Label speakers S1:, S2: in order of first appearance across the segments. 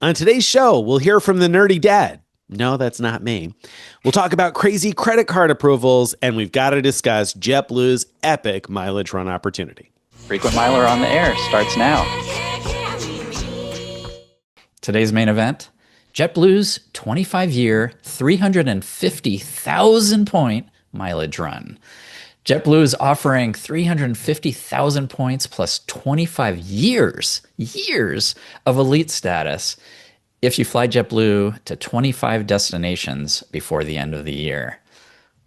S1: On today's show, we'll hear from the nerdy dad. No, that's not me. We'll talk about crazy credit card approvals, and we've got to discuss JetBlue's epic mileage run opportunity.
S2: Frequent Miler on the Air starts now. Today's main event, JetBlue's 25-year, 350,000-point mileage run. JetBlue is offering 350,000 points plus 25 years of elite status if you fly JetBlue to 25 destinations before the end of the year.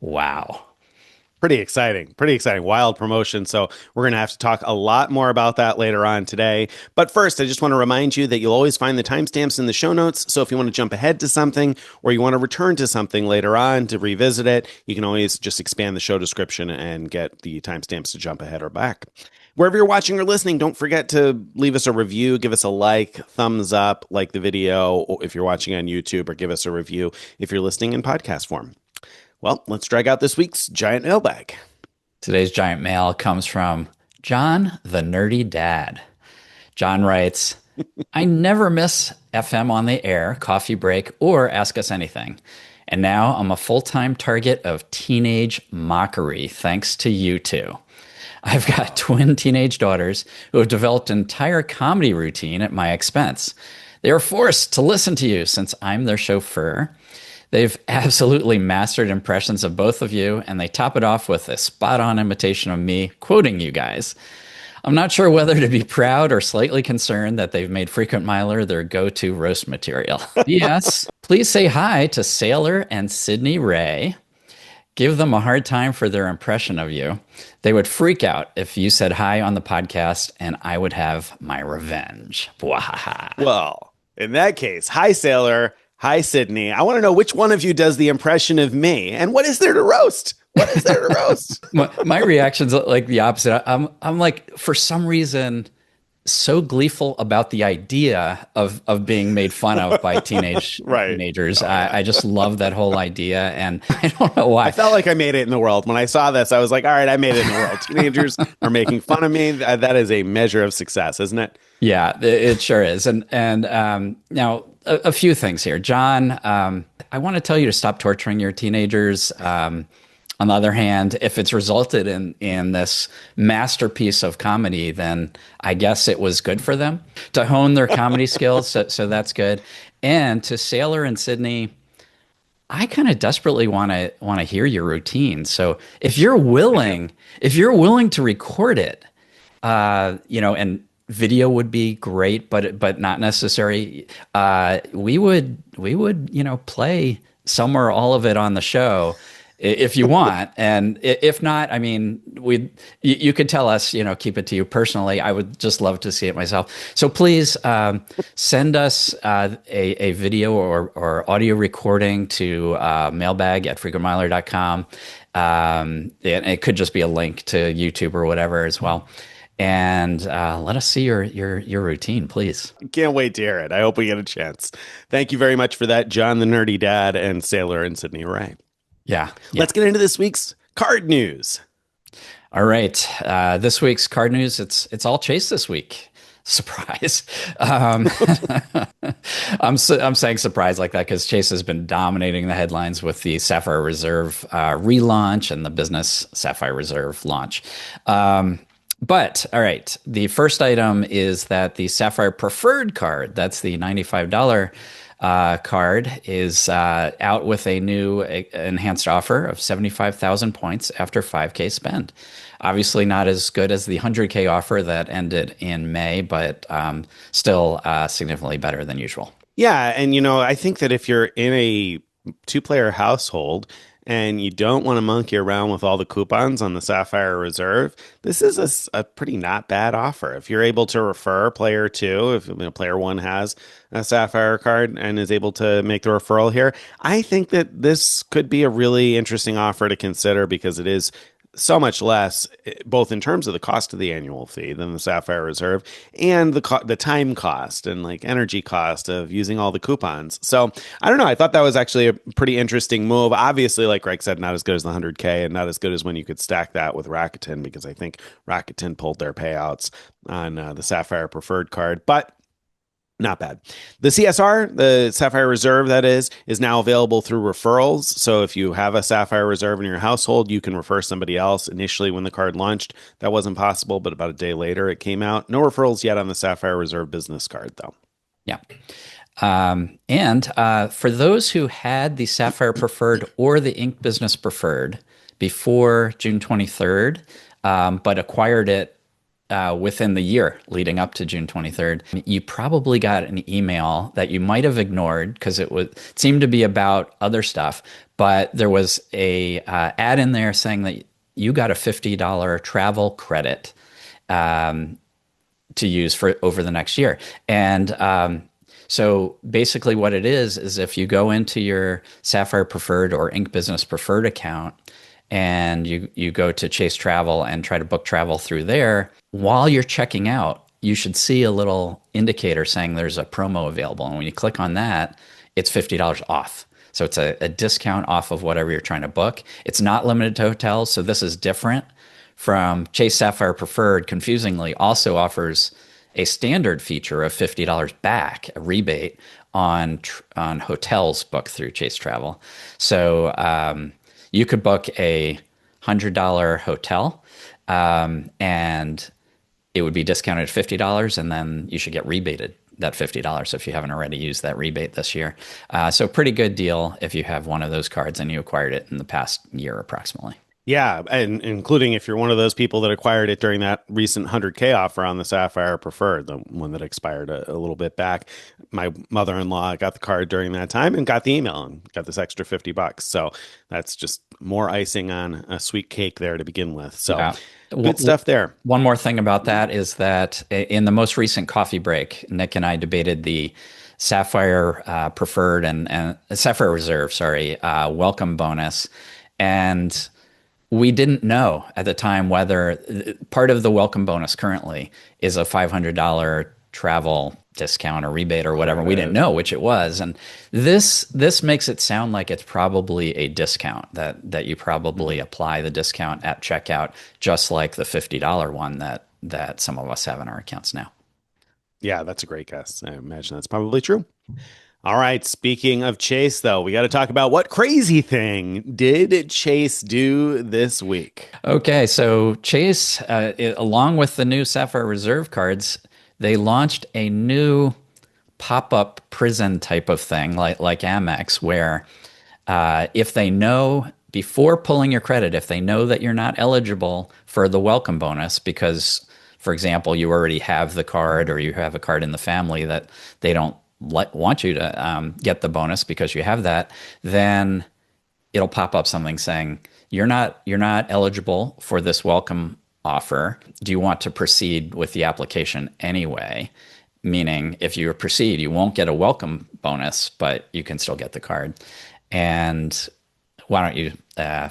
S2: Wow.
S1: Pretty exciting. Wild promotion. So we're going to have to talk a lot more about that later on today. But first, I just want to remind you that you'll always find the timestamps in the show notes. So if you want to jump ahead to something or you want to return to something later on to revisit it, you can always just expand the show description and get the timestamps to jump ahead or back. Wherever you're watching or listening, don't forget to leave us a review, give us a like, thumbs up, like the video, or if you're watching on YouTube, or give us a review if you're listening in podcast form. Well, let's drag out this week's giant mailbag.
S2: Today's giant mail comes from John, the nerdy dad. John writes, I never miss FM on the air, coffee break, or Ask Us Anything. And now I'm a full-time target of teenage mockery, thanks to you two. I've got twin teenage daughters who have developed an entire comedy routine at my expense. They are forced to listen to you since I'm their chauffeur. They've absolutely mastered impressions of both of you, and they top it off with a spot-on imitation of me quoting you guys. I'm not sure whether to be proud or slightly concerned that they've made Frequent Miler their go-to roast material. Yes, please say hi to Sailor and Sydney Ray. Give them a hard time for their impression of you. They would freak out if you said hi on the podcast, and I would have my revenge.
S1: Well, in that case, hi, Sailor. Hi, Sydney. I want to know which one of you does the impression of me, and what is there to roast?
S2: My reaction's like the opposite. I'm like, for some reason, so gleeful about the idea of being made fun of by teenagers. I just love that whole idea, and I don't know why.
S1: I felt like I made it in the world. When I saw this, I was like, all right, I made it in the world. Teenagers are making fun of me. That is a measure of success, isn't it?
S2: Yeah, it sure is. And now, a few things here. John, I want to tell you to stop torturing your teenagers. On the other hand, if it's resulted in this masterpiece of comedy, then I guess it was good for them to hone their comedy skills. So that's good. And to Sailor and Sydney, I kind of desperately want to hear your routine. So if you're willing to record it, and video would be great, but not necessary. We would play some or all of it on the show if you want, and if not, I mean, you could tell us, keep it to you personally. I would just love to see it myself. So please send us a video or audio recording to mailbag@frequentmiler.com. And it could just be a link to YouTube or whatever as well. And let us see your routine, please.
S1: Can't wait to hear it. I hope we get a chance. Thank you very much for that, John the nerdy dad and Sailor and Sydney Ray.
S2: Yeah.
S1: Let's get into this week's card news.
S2: All right. This week's card news, it's all Chase this week. Surprise. I'm saying surprise like that because Chase has been dominating the headlines with the Sapphire Reserve relaunch and the business Sapphire Reserve launch. But, all right, the first item is that the Sapphire Preferred card, that's the $95 card, is out with a new enhanced offer of 75,000 points after 5K spend. Obviously not as good as the 100K offer that ended in May, but still significantly better than usual.
S1: Yeah, and I think that if you're in a two-player household and you don't want to monkey around with all the coupons on the Sapphire Reserve, this is a pretty not bad offer. If you're able to refer player two, if player one has a Sapphire card and is able to make the referral here, I think that this could be a really interesting offer to consider because it is so much less, both in terms of the cost of the annual fee than the Sapphire Reserve and the time cost and like energy cost of using all the coupons. So I don't know. I thought that was actually a pretty interesting move. Obviously, like Greg said, not as good as the 100K and not as good as when you could stack that with Rakuten, because I think Rakuten pulled their payouts on the Sapphire Preferred card. But Not bad. The CSR, the Sapphire Reserve, that is now available through referrals. So if you have a Sapphire Reserve in your household, you can refer somebody else. Initially, when the card launched, that wasn't possible, but about a day later, it came out. No referrals yet on the Sapphire Reserve business card, though.
S2: Yeah. And for those who had the Sapphire Preferred or the Ink Business Preferred before June 23rd, but acquired it within the year leading up to June 23rd, you probably got an email that you might have ignored because it seemed to be about other stuff, but there was a ad in there saying that you got a $50 travel credit to use for over the next year. And so basically what it is if you go into your Sapphire Preferred or Ink Business Preferred account and you go to Chase Travel and try to book travel through there, while you're checking out, you should see a little indicator saying there's a promo available. And when you click on that, it's $50 off. So it's a discount off of whatever you're trying to book. It's not limited to hotels, so this is different from Chase Sapphire Preferred. Confusingly, also offers a standard feature of $50 back, a rebate on hotels booked through Chase Travel. So you could book a $100 hotel, and it would be discounted at $50, and then you should get rebated that $50 if you haven't already used that rebate this year. So pretty good deal if you have one of those cards and you acquired it in the past year approximately.
S1: Yeah, and including if you're one of those people that acquired it during that recent 100K offer on the Sapphire Preferred, the one that expired a little bit back. My mother-in-law got the card during that time and got the email and got this extra $50. So that's just more icing on a sweet cake there to begin with. So
S2: Yeah.
S1: good stuff there.
S2: One more thing about that is that in the most recent coffee break, Nick and I debated the Sapphire Preferred and Sapphire Reserve, welcome bonus. And we didn't know at the time whether part of the welcome bonus currently is a $500 travel discount or rebate or whatever. We didn't know which it was. And this makes it sound like it's probably a discount, that you probably apply the discount at checkout, just like the $50 one that some of us have in our accounts now.
S1: Yeah, that's a great guess. I imagine that's probably true. All right. Speaking of Chase, though, we got to talk about what crazy thing did Chase do this week?
S2: Okay. So Chase, along with the new Sapphire Reserve cards, they launched a new pop-up prison type of thing like Amex, where if they know before pulling your credit, if they know that you're not eligible for the welcome bonus because, for example, you already have the card or you have a card in the family that they don't want you to get the bonus because you have that, then it'll pop up something saying you're not eligible for this welcome offer. Do you want to proceed with the application anyway? Meaning, if you proceed, you won't get a welcome bonus, but you can still get the card. And why don't you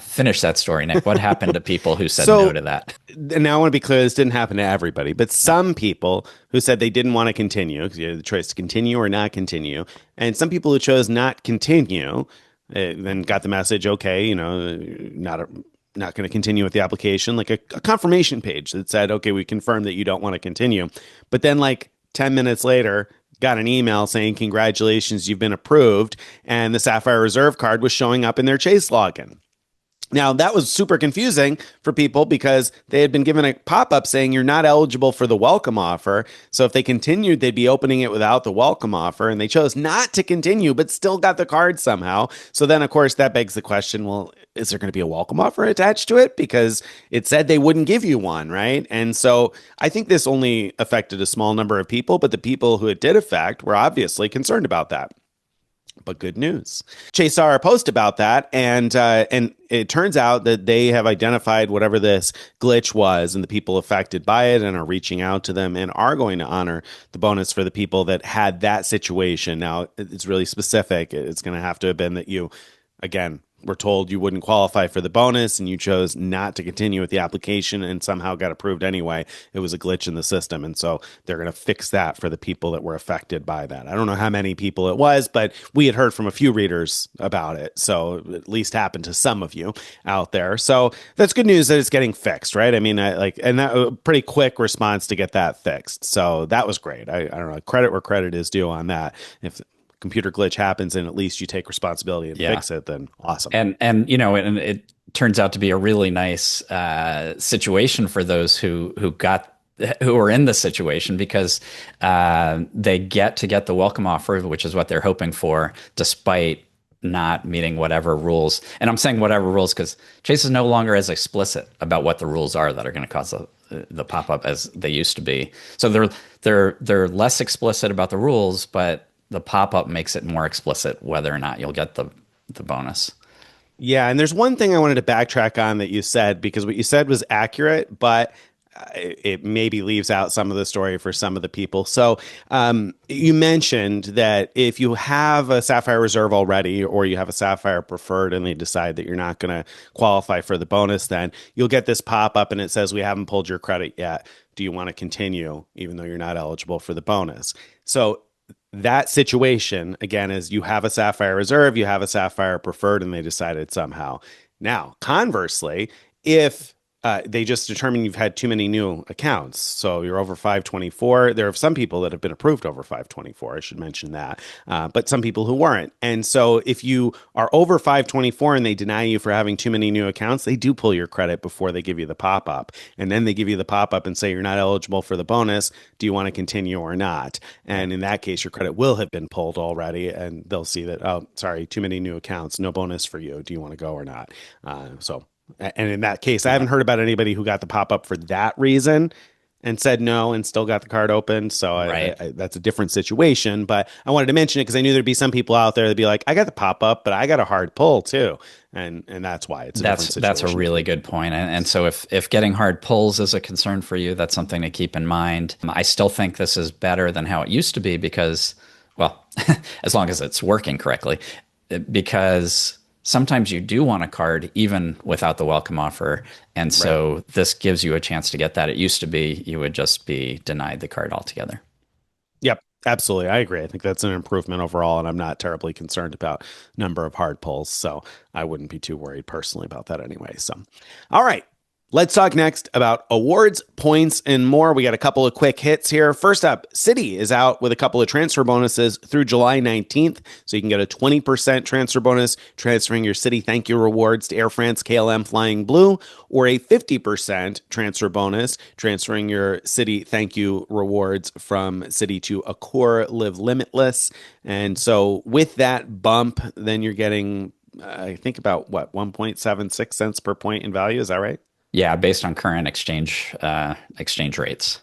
S2: finish that story, Nick? What happened to people who said no to that?
S1: Now I want to be clear, this didn't happen to everybody, but some people who said they didn't want to continue, because you had the choice to continue or not continue. And some people who chose not continue, then got the message, okay, not going to continue with the application, like a confirmation page that said, okay, we confirm that you don't want to continue. But then like 10 minutes later, got an email saying, congratulations, you've been approved. And the Sapphire Reserve card was showing up in their Chase login. Now, that was super confusing for people because they had been given a pop-up saying you're not eligible for the welcome offer. So if they continued, they'd be opening it without the welcome offer. And they chose not to continue, but still got the card somehow. So then, of course, that begs the question, well, is there going to be a welcome offer attached to it? Because it said they wouldn't give you one, right? And so I think this only affected a small number of people, but the people who it did affect were obviously concerned about that. But good news. Chase saw a post about that, and it turns out that they have identified whatever this glitch was and the people affected by it and are reaching out to them and are going to honor the bonus for the people that had that situation. Now, it's really specific. It's going to have to have been that you, again, were told you wouldn't qualify for the bonus and you chose not to continue with the application and somehow got approved anyway, it was a glitch in the system. And so they're going to fix that for the people that were affected by that. I don't know how many people it was, but we had heard from a few readers about it. So it at least happened to some of you out there. So that's good news that it's getting fixed, right? I mean, and that a pretty quick response to get that fixed. So that was great. I don't know, credit where credit is due on that. If computer glitch happens and at least you take responsibility and fix it, then awesome.
S2: And and it turns out to be a really nice situation for those who are in the situation, because they get the welcome offer, which is what they're hoping for, despite not meeting whatever rules. And I'm saying whatever rules because Chase is no longer as explicit about what the rules are that are going to cause the pop-up as they used to be. So they're less explicit about the rules, but the pop-up makes it more explicit whether or not you'll get the bonus.
S1: Yeah, and there's one thing I wanted to backtrack on that you said, because what you said was accurate, but it maybe leaves out some of the story for some of the people. So you mentioned that if you have a Sapphire Reserve already, or you have a Sapphire Preferred and they decide that you're not going to qualify for the bonus, then you'll get this pop-up and it says, we haven't pulled your credit yet. Do you want to continue even though you're not eligible for the bonus? So that situation, again, is you have a Sapphire Reserve, you have a Sapphire Preferred, and they decided somehow. Now, conversely, if they just determine you've had too many new accounts, so you're over 524. There are some people that have been approved over 524. I should mention that, but some people who weren't. And so if you are over 524 and they deny you for having too many new accounts, they do pull your credit before they give you the pop-up. And then they give you the pop-up and say you're not eligible for the bonus. Do you want to continue or not? And in that case, your credit will have been pulled already, and they'll see that, oh, sorry, too many new accounts, no bonus for you. Do you want to go or not? And in that case, I haven't heard about anybody who got the pop-up for that reason and said no and still got the card open. So that's a different situation. But I wanted to mention it because I knew there'd be some people out there that'd be like, I got the pop-up, but I got a hard pull too. And that's why it's a different situation.
S2: That's a really good point. And so if getting hard pulls is a concern for you, that's something to keep in mind. I still think this is better than how it used to be because, well, as long as it's working correctly, because sometimes you do want a card even without the welcome offer. And so this gives you a chance to get that. It used to be you would just be denied the card altogether.
S1: Yep, absolutely. I agree. I think that's an improvement overall, and I'm not terribly concerned about number of hard pulls. So I wouldn't be too worried personally about that anyway. So, all right. Let's talk next about awards, points, and more. We got a couple of quick hits here. First up, Citi is out with a couple of transfer bonuses through July 19th. So you can get a 20% transfer bonus transferring your Citi ThankYou rewards to Air France KLM Flying Blue, or a 50% transfer bonus transferring your Citi ThankYou rewards from Citi to Accor Live Limitless. And so with that bump, then you're getting, I think about 1.76 cents per point in value. Is that right?
S2: Yeah, based on current exchange rates.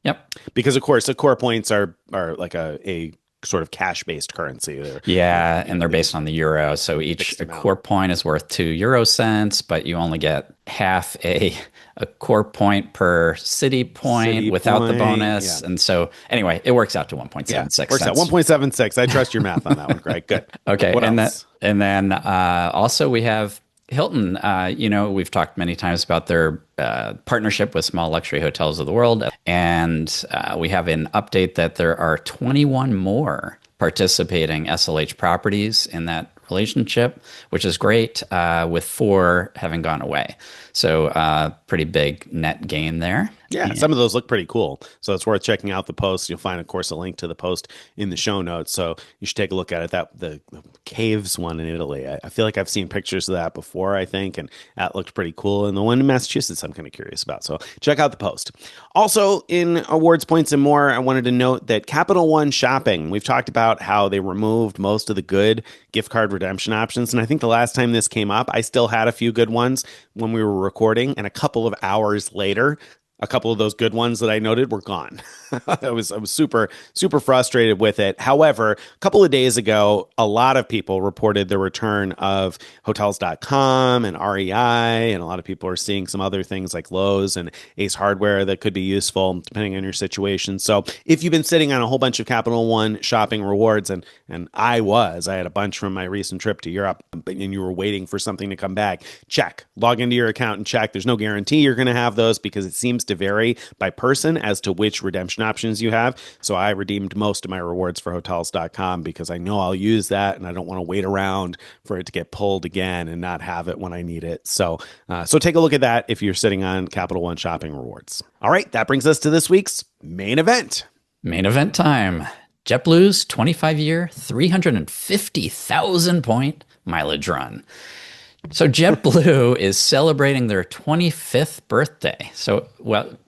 S2: Yep.
S1: Because of course, the core points are like a sort of cash-based currency.
S2: And they're based on the euro. So each core point is worth 2 euro cents, but you only get half a core point per Citi point without the bonus. Yeah. And so anyway, it works out to 1.76.
S1: Works out 1.76. I trust your math on that one, Greg. Good.
S2: Okay.
S1: What else?
S2: And then also we have Hilton. We've talked many times about their partnership with small luxury hotels of the world. And we have an update that there are 21 more participating SLH properties in that relationship, which is great, with 4 having gone away. So pretty big net gain there.
S1: Yeah, some of those look pretty cool. So it's worth checking out the post. You'll find, of course, a link to the post in the show notes. So you should take a look at it. The caves one in Italy. I feel like I've seen pictures of that before, I think, and that looked pretty cool. And the one in Massachusetts, I'm kind of curious about. So check out the post. Also, in awards, points, and more, I wanted to note that Capital One Shopping, we've talked about how they removed most of the good gift card redemption options. And I think the last time this came up, I still had a few good ones when we were recording. And a couple of hours later, a couple of those good ones that I noted were gone. I was super frustrated with it. However, a couple of days ago, a lot of people reported the return of hotels.com and REI, and a lot of people are seeing some other things like Lowe's and Ace Hardware that could be useful depending on your situation. So if you've been sitting on a whole bunch of Capital One shopping rewards, and I had a bunch from my recent trip to Europe, and you were waiting for something to come back, check, log into your account and check. There's no guarantee you're going to have those because it seems to vary by person as to which redemption options you have. So I redeemed most of my rewards for hotels.com because I know I'll use that and I don't want to wait around for it to get pulled again and not have it when I need it. So take a look at that if you're sitting on Capital One shopping rewards. All right, that brings us to this week's main event.
S2: Main event time. JetBlue's 25-year, 350,000 point mileage run. So JetBlue is celebrating their 25th birthday. So, well,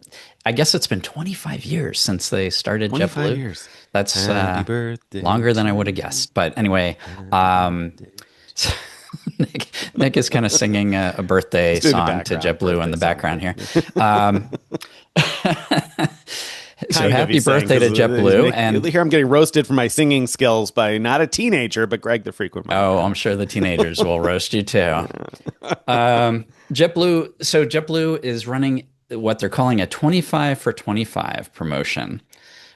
S2: I guess it's been 25 years since they started
S1: 25
S2: JetBlue.
S1: years.
S2: That's
S1: Happy birthday
S2: longer than I would have guessed. But anyway, so Nick is kind of singing a birthday song to JetBlue in the background here. So happy birthday to JetBlue.
S1: And here I'm getting roasted for my singing skills by not a teenager, but Greg the frequent flyer.
S2: Oh, I'm sure the teenagers will roast you too. JetBlue is running what they're calling a 25 for 25 promotion,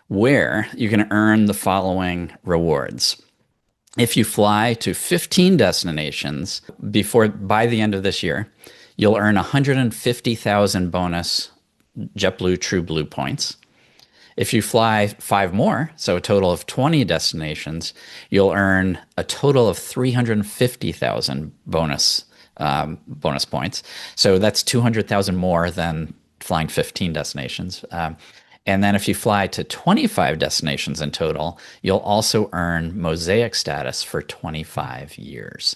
S2: where you can earn the following rewards. If you fly to 15 destinations by the end of this year, you'll earn 150,000 bonus JetBlue TrueBlue points. If you fly 5 more, so a total of 20 destinations, you'll earn a total of 350,000 bonus points. So that's 200,000 more than flying 15 destinations. And then if you fly to 25 destinations in total, you'll also earn Mosaic status for 25 years.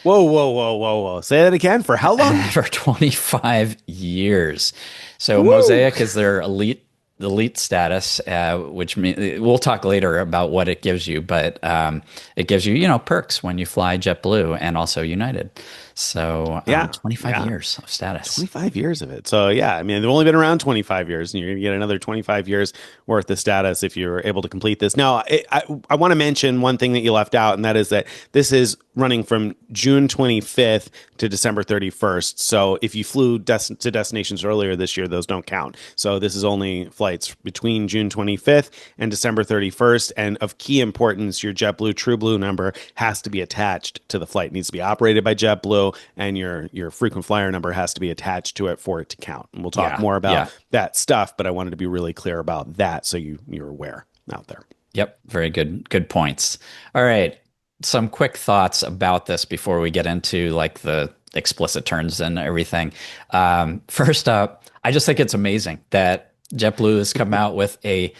S1: Whoa. Say that again. For how long?
S2: For 25 years. So Woo! Mosaic is their elite status, which we'll talk later about what it gives you, but it gives you, perks when you fly JetBlue and also United. So 25 years of status.
S1: 25 years of it. So yeah, I mean, they've only been around 25 years, and you're going to get another 25 years worth of status if you're able to complete this. Now, I want to mention one thing that you left out, and that is that this is running from June 25th to December 31st. So if you flew to destinations earlier this year, those don't count. So this is only flights between June 25th and December 31st. And of key importance, your JetBlue TrueBlue number has to be attached to the flight. It needs to be operated by JetBlue, and your frequent flyer number has to be attached to it for it to count. And we'll talk more about that stuff, but I wanted to be really clear about that so you're aware out there.
S2: Yep, very good points. All right. Some quick thoughts about this before we get into like the explicit terms and everything. First up, I just think it's amazing that JetBlue has come out with a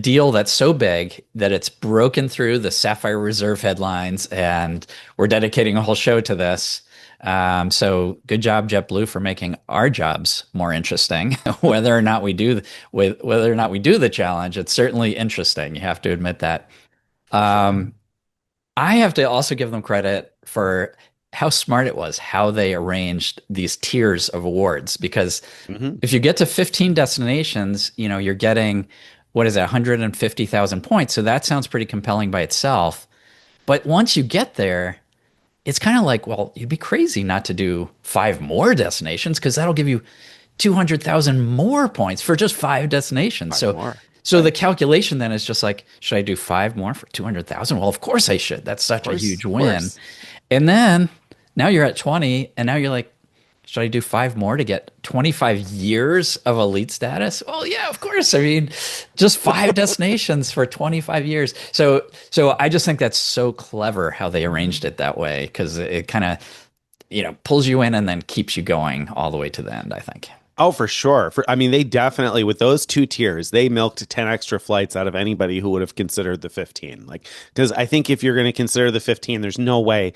S2: deal that's so big that it's broken through the Sapphire Reserve headlines, and we're dedicating a whole show to this. So good job, JetBlue, for making our jobs more interesting. Whether or not we do the challenge, it's certainly interesting. You have to admit that. I have to also give them credit for how smart it was, how they arranged these tiers of awards. Because if you get to 15 destinations, you're getting, 150,000 points. So that sounds pretty compelling by itself. But once you get there, it's kind of like, well, you'd be crazy not to do 5 more destinations, because that'll give you 200,000 more points for just 5 destinations. So the calculation then is just like, should I do 5 more for 200,000? Well, of course I should. That's such a huge win. And then now you're at 20, and now you're like, should I do 5 more to get 25 years of elite status? Well, yeah, of course. I mean, just 5 destinations for 25 years. So I just think that's so clever how they arranged it that way, because it kind of, pulls you in and then keeps you going all the way to the end, I think.
S1: Oh, for sure. They definitely, with those 2 tiers, they milked 10 extra flights out of anybody who would have considered the 15. Because I think if you're going to consider the 15, there's no way.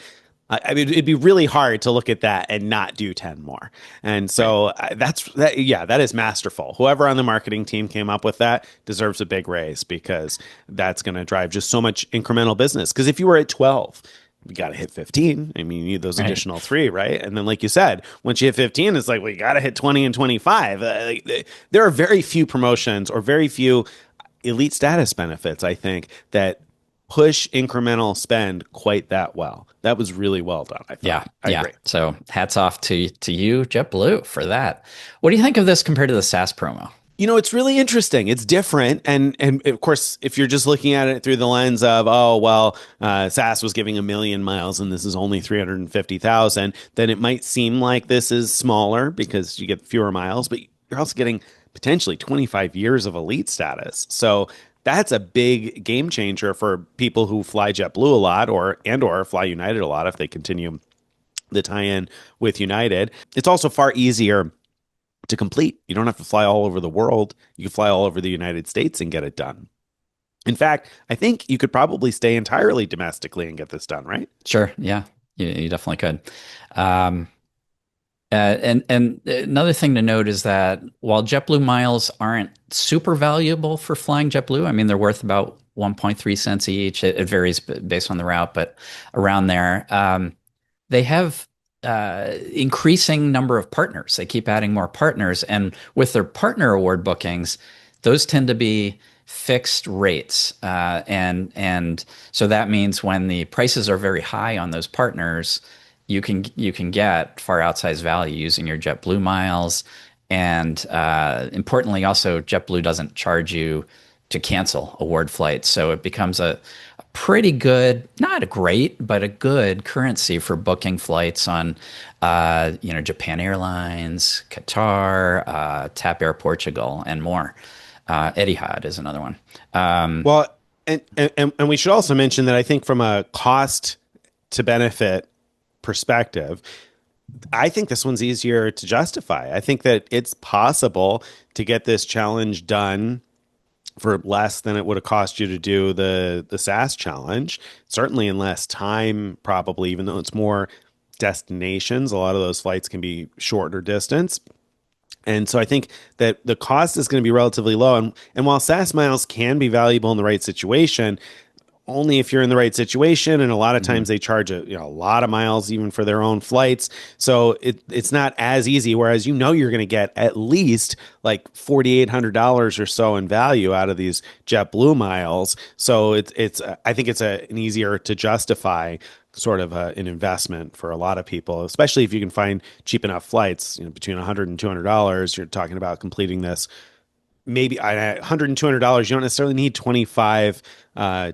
S1: I mean, it'd be really hard to look at that and not do 10 more. And so that is masterful. Whoever on the marketing team came up with that deserves a big raise, because that's going to drive just so much incremental business. Because if you were at 12, you got to hit 15. I mean, you need those
S2: Right.
S1: additional three, right? And then, like you said, once you hit 15, it's like, well, you got to hit 20 and 25. There are very few promotions or very few elite status benefits, I think, that push incremental spend quite that well. That was really well done, I thought.
S2: Yeah,
S1: I
S2: yeah.
S1: agree.
S2: So hats off to you, JetBlue, for that. What do you think of this compared to the SAS promo?
S1: It's really interesting. It's different, and of course, if you're just looking at it through the lens of, oh well, SAS was giving 1 million miles and this is only 350,000, then it might seem like this is smaller because you get fewer miles, but you're also getting potentially 25 years of elite status. So that's a big game changer for people who fly JetBlue a lot or fly United a lot if they continue the tie-in with United. It's also far easier to complete. You don't have to fly all over the world. You can fly all over the United States and get it done. In fact, I think you could probably stay entirely domestically and get this done, right?
S2: Sure, yeah, you definitely could. Um, and another thing to note is that while JetBlue miles aren't super valuable for flying JetBlue, I mean they're worth about 1.3 cents each. It varies based on the route, but around there. They have increasing number of partners. They keep adding more partners, and with their partner award bookings, those tend to be fixed rates, and so that means when the prices are very high on those partners, you can get far outsized value using your JetBlue miles, and importantly, also JetBlue doesn't charge you to cancel award flights, so it becomes a pretty good, not a great, but a good currency for booking flights on, Japan Airlines, Qatar, TAP Air Portugal, and more. Etihad is another one.
S1: Well, and we should also mention that I think from a cost to benefit perspective, I think this one's easier to justify. I think that it's possible to get this challenge done for less than it would have cost you to do the SAS challenge. Certainly in less time, probably, even though it's more destinations. A lot of those flights can be shorter distance. And so I think that the cost is going to be relatively low. And while SAS miles can be valuable in the right situation, only if you're in the right situation. And a lot of
S2: Mhm.
S1: times they charge a lot of miles even for their own flights. So it's not as easy. Whereas you're going to get at least like $4,800 or so in value out of these JetBlue miles. So it's I think it's an easier to justify sort of an investment for a lot of people, especially if you can find cheap enough flights, between $100 and $200. You're talking about completing this maybe $100 and $200. You don't necessarily need 25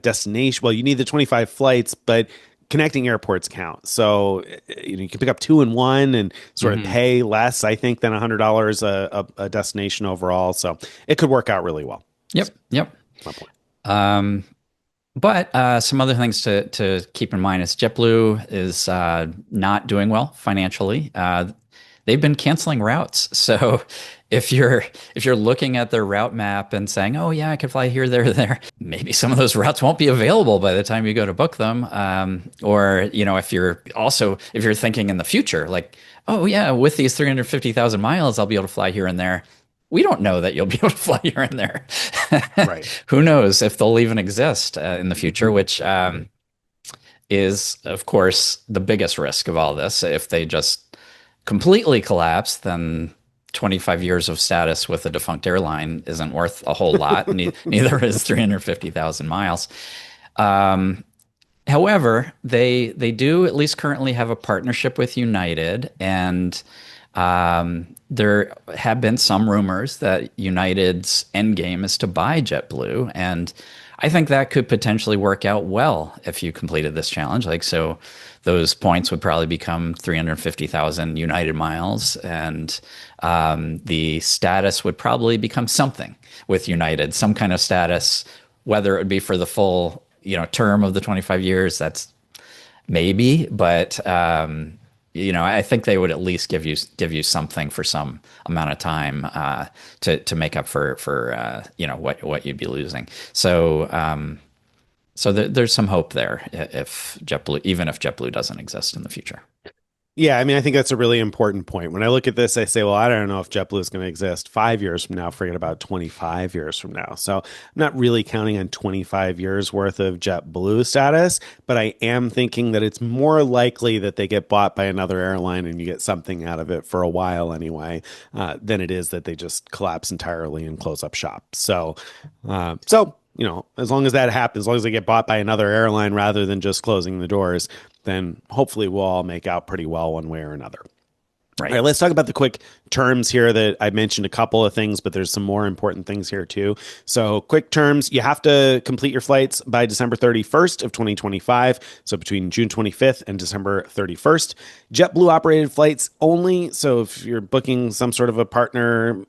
S1: destination. Well, you need the 25 flights, but connecting airports count. So you can pick up two and one and sort of
S2: Mhm.
S1: pay less, I think, than $100 a destination overall. So it could work out really well.
S2: Yep, yep.
S1: That's my point.
S2: Um, but some other things to keep in mind is JetBlue is not doing well financially. They've been canceling routes. So if you're looking at their route map and saying, "Oh yeah, I could fly here, there, there," maybe some of those routes won't be available by the time you go to book them. Or if you're thinking in the future, like, "Oh yeah, with these 350,000 miles, I'll be able to fly here and there." We don't know that you'll be able to fly here and there.
S1: Right.
S2: Who knows if they'll even exist in the future, which is, of course, the biggest risk of all this. If they just completely collapse, then 25 years of status with a defunct airline isn't worth a whole lot. Neither is 350,000 miles. Um, However, they do at least currently have a partnership with United, and there have been some rumors that United's end game is to buy JetBlue, and I think that could potentially work out well if you completed this challenge. Like, so those points would probably become 350,000 United miles, and the status would probably become something with United, some kind of status, whether it would be for the full term of the 25 years. That's maybe, but I think they would at least give you something for some amount of time to make up for what you'd be losing. So there's some hope there if JetBlue, even if JetBlue doesn't exist in the future.
S1: Yeah, I mean, I think that's a really important point. When I look at this, I say, well, I don't know if JetBlue is going to exist 5 years from now, forget about 25 years from now. So I'm not really counting on 25 years worth of JetBlue status, but I am thinking that it's more likely that they get bought by another airline and you get something out of it for a while anyway, than it is that they just collapse entirely and close up shop. As long as that happens, as long as they get bought by another airline rather than just closing the doors, then hopefully we'll all make out pretty well one way or another. All
S2: Right.
S1: right, let's talk about the quick terms here that I mentioned a couple of things, but there's some more important things here too. So, quick terms, you have to complete your flights by December 31st of 2025, so between June 25th and December 31st. JetBlue operated flights only, so if you're booking some sort of a partner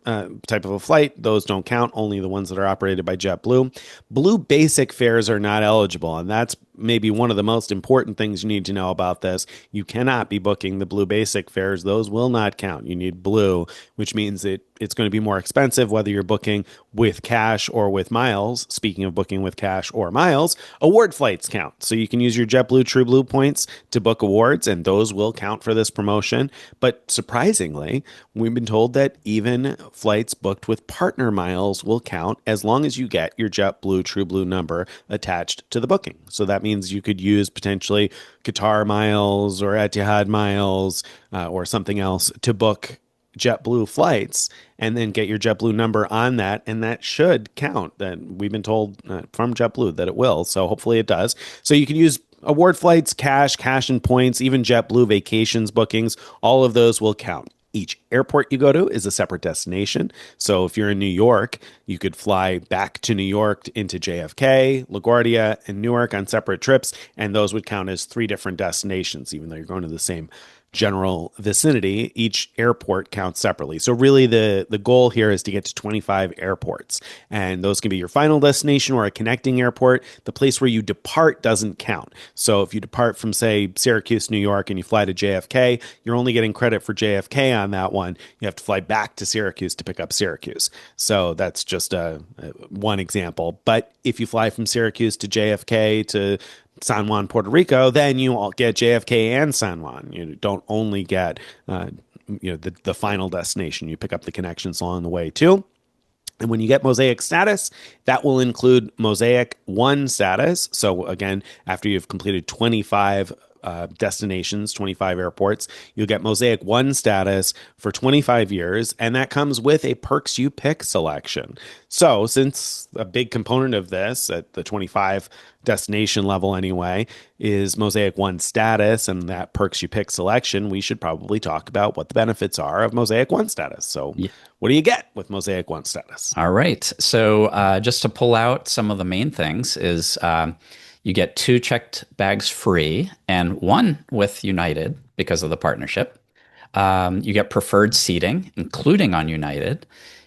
S1: type of a flight, those don't count, only the ones that are operated by JetBlue. Blue basic fares are not eligible, and that's maybe one of the most important things you need to know about this. You cannot be booking the Blue basic fares. Those will not count. You need Blue, which means it's going to be more expensive whether you're booking with cash or with miles. Speaking of booking with cash or miles, award flights count. So you can use your JetBlue TrueBlue points to book awards, and those will count for this promotion. But surprisingly, we've been told that even flights booked with partner miles will count as long as you get your JetBlue TrueBlue number attached to the booking. So that means you could use potentially Qatar miles or Etihad miles or something else to book JetBlue flights and then get your JetBlue number on that, and that should count. That we've been told from JetBlue that it will, so hopefully it does. So you can use award flights, cash and points, even JetBlue vacations bookings. All of those will count. Each airport you go to is a separate destination. So if you're in New York, you could fly back to New York into JFK, LaGuardia, and Newark on separate trips, and those would count as three different destinations, even though you're going to the same general vicinity. Each airport counts separately. So really the goal here is to get to 25 airports, and those can be your final destination or a connecting airport. The place where you depart doesn't count. So if you depart from, say, Syracuse, New York, and you fly to JFK, you're only getting credit for JFK on that one. You have to fly back to Syracuse to pick up Syracuse. So that's just one example. But if you fly from Syracuse to JFK to San Juan, Puerto Rico, then you all get JFK and San Juan. You don't only get the final destination. You pick up the connections along the way too. And when you get Mosaic status, that will include Mosaic 1 status. So again, after you've completed 25 destinations, 25 airports, you'll get Mosaic 1 status for 25 years, and that comes with a perks you pick selection. So since a big component of this at the 25 destination level anyway is Mosaic 1 status and that perks you pick selection, we should probably talk about what the benefits are of Mosaic 1 status. So
S2: Yeah.
S1: what do you get with Mosaic 1 status?
S2: All right. So just to pull out some of the main things is you get 2 checked bags free and 1 with United because of the partnership. You get preferred seating, including on United.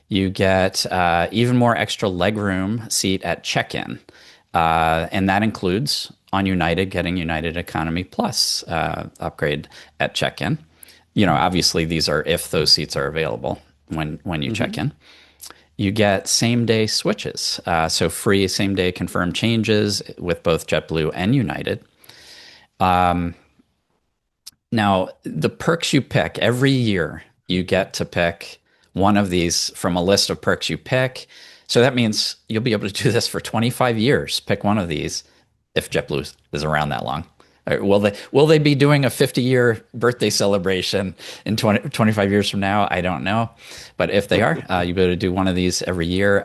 S2: You get even more extra legroom seat at check-in. And that includes on United getting United Economy Plus upgrade at check-in. Obviously these are if those seats are available when you check in. You get same-day switches, so free same-day confirmed changes with both JetBlue and United. Now, the perks you pick, every year you get to pick one of these from a list of perks you pick. So that means you'll be able to do this for 25 years. Pick one of these if JetBlue is around that long. Will they be doing a 50-year birthday celebration in 25 years from now? I don't know. But if they are, you'll be able to do one of these every year.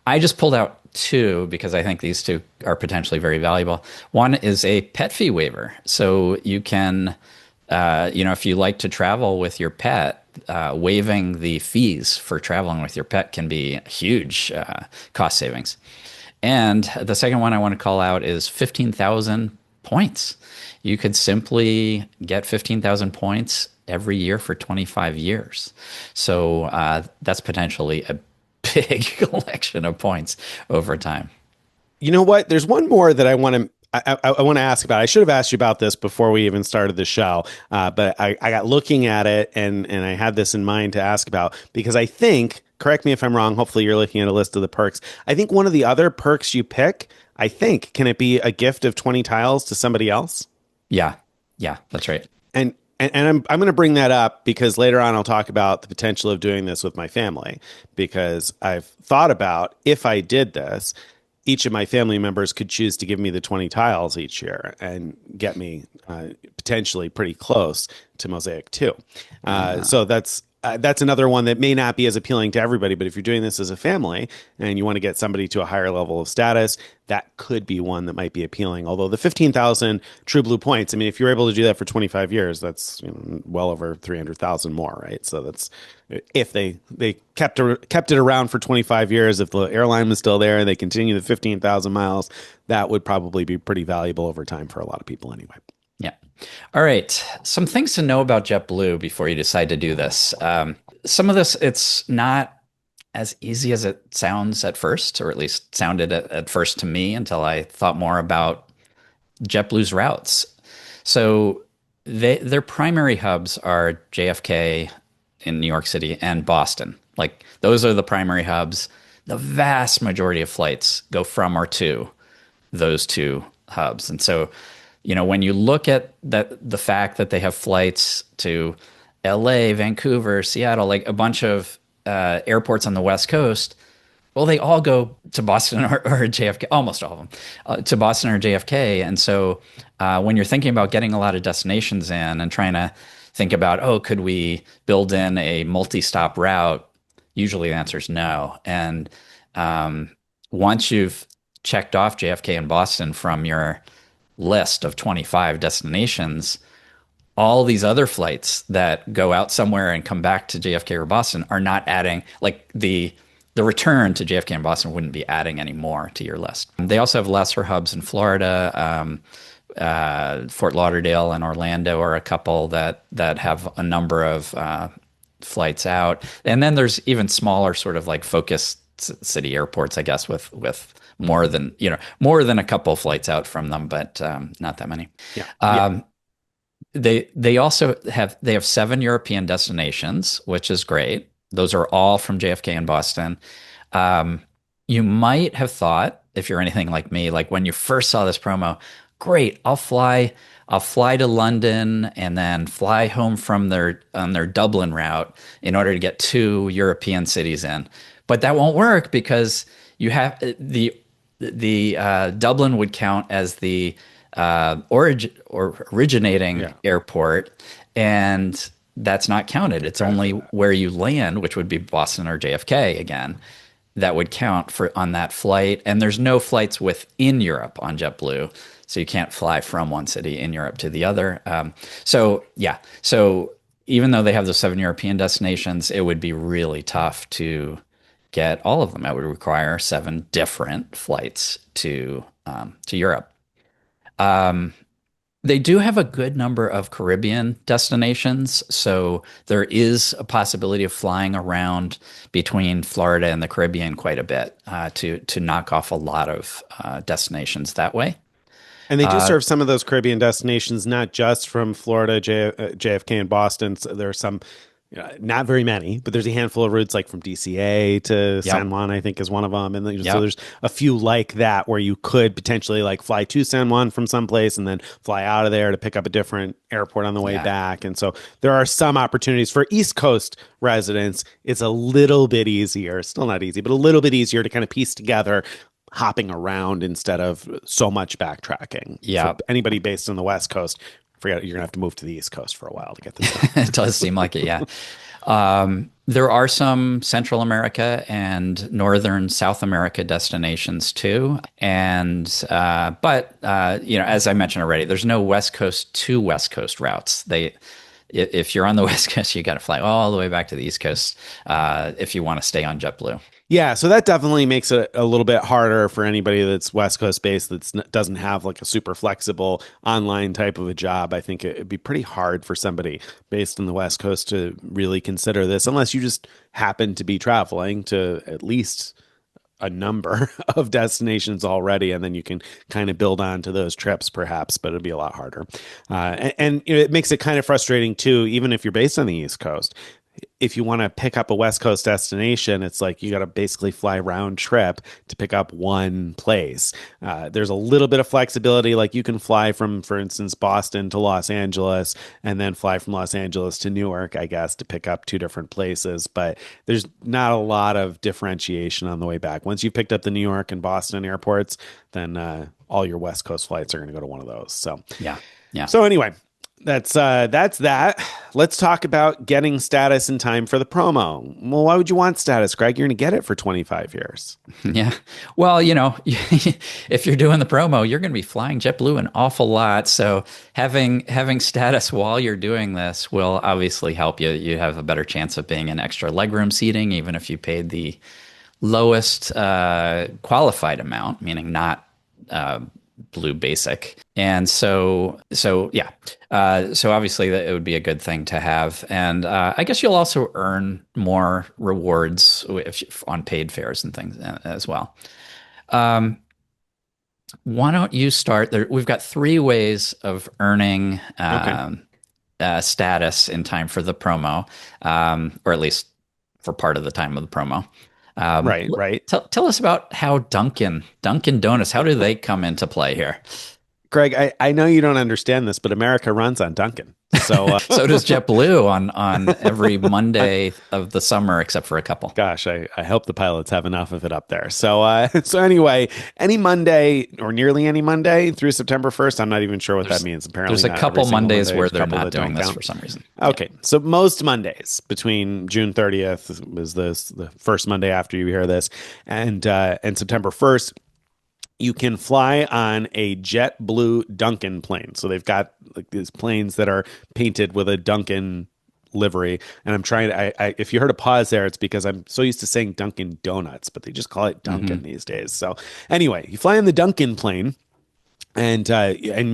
S2: I just pulled out 2 because I think these 2 are potentially very valuable. One is a pet fee waiver. So you can, if you like to travel with your pet, waiving the fees for traveling with your pet can be huge cost savings. And the second one I want to call out is 15,000 points. You could simply get 15,000 points every year for 25 years. So that's potentially a big collection of points over time.
S1: You know what? There's one more that I want to ask about. I should have asked you about this before we even started the show, but I got looking at it and I had this in mind to ask about because I think, correct me if I'm wrong, hopefully you're looking at a list of the perks. I think one of the other perks you pick, can it be a gift of 20 tiles to somebody else?
S2: Yeah, that's right.
S1: And And I'm going to bring that up because later on I'll talk about the potential of doing this with my family because I've thought about if I did this, each of my family members could choose to give me the 20 tiles each year and get me potentially pretty close to Mosaic 2. So that's another one that may not be as appealing to everybody, but if you're doing this as a family and you want to get somebody to a higher level of status, that could be one that might be appealing. Although the 15,000 True Blue points, I mean, if you're able to do that for 25 years, that's well over 300,000 more, right? So that's if they kept it around for 25 years, if the airline was still there and they continue the 15,000 miles, that would probably be pretty valuable over time for a lot of people anyway.
S2: Yeah. All right. Some things to know about JetBlue before you decide to do this. Some of this, it's not as easy as it sounds at first, or at least sounded at first to me until I thought more about JetBlue's routes. So their primary hubs are JFK in New York City and Boston. Like those are the primary hubs. The vast majority of flights go from or to those two hubs. And so, when you look at the fact that they have flights to LA, Vancouver, Seattle, like a bunch of airports on the West Coast, well, they all go to Boston or JFK, almost all of them, to Boston or JFK. And so when you're thinking about getting a lot of destinations in and trying to think about, could we build in a multi-stop route? Usually the answer is no. And once you've checked off JFK and Boston from your list of 25 destinations, all these other flights that go out somewhere and come back to JFK or Boston are not adding, like the return to JFK and Boston wouldn't be adding any more to your list. They also have lesser hubs in Florida. Fort Lauderdale and Orlando are a couple that have a number of flights out. And then there's even smaller sort of like focus city airports, I guess, with more than a couple flights out from them, but not that many.
S1: Yeah.
S2: They also have 7 European destinations, which is great. Those are all from JFK and Boston. You might have thought, if you're anything like me, like when you first saw this promo, great, I'll fly to London and then fly home from their Dublin route in order to get 2 European cities in. But that won't work because you have the Dublin would count as the originating airport, and that's not counted. It's only where you land, which would be Boston or JFK again, that would count on that flight. And there's no flights within Europe on JetBlue, so you can't fly from one city in Europe to the other. So even though they have the 7 European destinations, it would be really tough to get all of them. It would require 7 different flights to Europe. They do have a good number of Caribbean destinations, so there is a possibility of flying around between Florida and the Caribbean quite a bit to knock off a lot of destinations that way.
S1: And they do serve some of those Caribbean destinations, not just from Florida, JFK, and Boston. So there are some, not very many, but there's a handful of routes like from DCA to San Juan, I think is one of them. And then, so there's a few like that where you could potentially like fly to San Juan from someplace and then fly out of there to pick up a different airport on the way back. And so there are some opportunities for East Coast residents. It's a little bit easier, still not easy, but a little bit easier to kind of piece together hopping around instead of so much backtracking.
S2: Yeah.
S1: For anybody based on the West Coast, forget it, you're gonna have to move to the East Coast for a while to get this done.
S2: It does seem like it, yeah. There are some Central America and Northern South America destinations too. And, but as I mentioned already, there's no West Coast to West Coast routes. If you're on the West Coast, you got to fly all the way back to the East Coast if you want to stay on JetBlue.
S1: Yeah, so that definitely makes it a little bit harder for anybody that's West Coast based that doesn't have like a super flexible online type of a job. I think it'd be pretty hard for somebody based on the West Coast to really consider this unless you just happen to be traveling to at least a number of destinations already, and then you can kind of build on to those trips perhaps, but it'll be a lot harder. And it makes it kind of frustrating too, even if you're based on the East Coast. if you want to pick up a West Coast destination, it's like you got to basically fly round trip to pick up one place. There's a little bit of flexibility, like you can fly from, for instance, Boston to Los Angeles, and then fly from Los Angeles to Newark, I guess, to pick up two different places. But there's not a lot of differentiation on the way back. Once you've picked up the New York and Boston airports, then all your West Coast flights are going to go to one of those. So,
S2: Yeah. Yeah.
S1: so anyway, that's that. Let's talk about getting status in time for the promo. Well, why would you want status, Greg? You're going to get it for 25 years.
S2: Yeah. Well, if you're doing the promo, you're going to be flying JetBlue an awful lot. So having status while you're doing this will obviously help you. You have a better chance of being in extra legroom seating, even if you paid the lowest qualified amount, meaning not Blue Basic. And so yeah. So obviously that it would be a good thing to have. And I guess you'll also earn more rewards on paid fares and things as well. Why don't you start there? We've got three ways of earning
S1: Okay.
S2: status in time for the promo, or at least for part of the time of the promo.
S1: Right, right.
S2: Tell us about how Dunkin' Donuts, how do they come into play here?
S1: Greg, I know you don't understand this, but America runs on Dunkin'. So,
S2: So does JetBlue on every Monday of the summer, except for a couple.
S1: gosh, I hope the pilots have enough of it up there. So, so anyway, any Monday or nearly any Monday through September 1st, I'm not even sure what that means. Apparently,
S2: There's a
S1: not
S2: couple
S1: every single
S2: Mondays
S1: Monday.
S2: where
S1: There's a
S2: they're
S1: couple
S2: not
S1: that don't
S2: doing this
S1: count.
S2: for some reason.
S1: Okay, so most Mondays between June 30th was the first Monday after you hear this, and September 1st, you can fly on a JetBlue Dunkin' plane. So they've got like these planes that are painted with a Dunkin' livery. And I'm trying to, if you heard a pause there, it's because I'm so used to saying Dunkin' Donuts, but they just call it Dunkin'
S2: Hmm.
S1: these days. So anyway, you fly on the Dunkin' plane and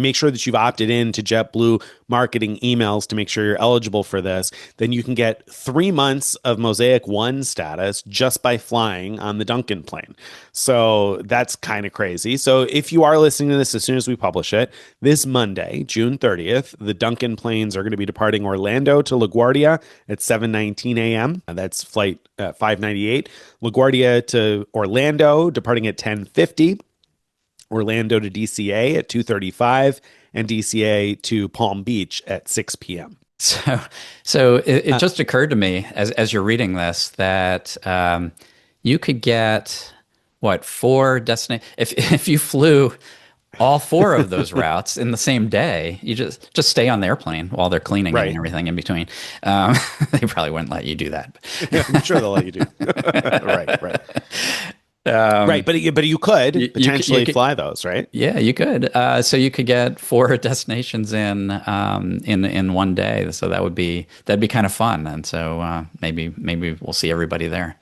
S1: make sure that you've opted in to JetBlue marketing emails to make sure you're eligible for this. Then you can get 3 months of Mosaic 1 status just by flying on the Dunkin' plane. So that's kind of crazy. So if you are listening to this as soon as we publish it, this Monday, June 30th, the Dunkin' planes are going to be departing Orlando to LaGuardia at 7:19 a.m. That's flight 598. LaGuardia to Orlando departing at 10:50. Orlando to DCA at 2:35, and DCA to Palm Beach at 6 p.m.
S2: So, so it just occurred to me as you're reading this that you could get what, four destination if you flew all four of those routes in the same day. You just stay on the airplane while they're cleaning it and
S1: Right.
S2: everything in between. They probably wouldn't let you do that.
S1: I'm sure they'll let you do. Right, right.
S2: Um,
S1: Right, but you could
S2: you
S1: potentially
S2: could,
S1: fly those, right?
S2: yeah, you could. So you could get four destinations in one day. So that'd be kind of fun. And so maybe we'll see everybody there.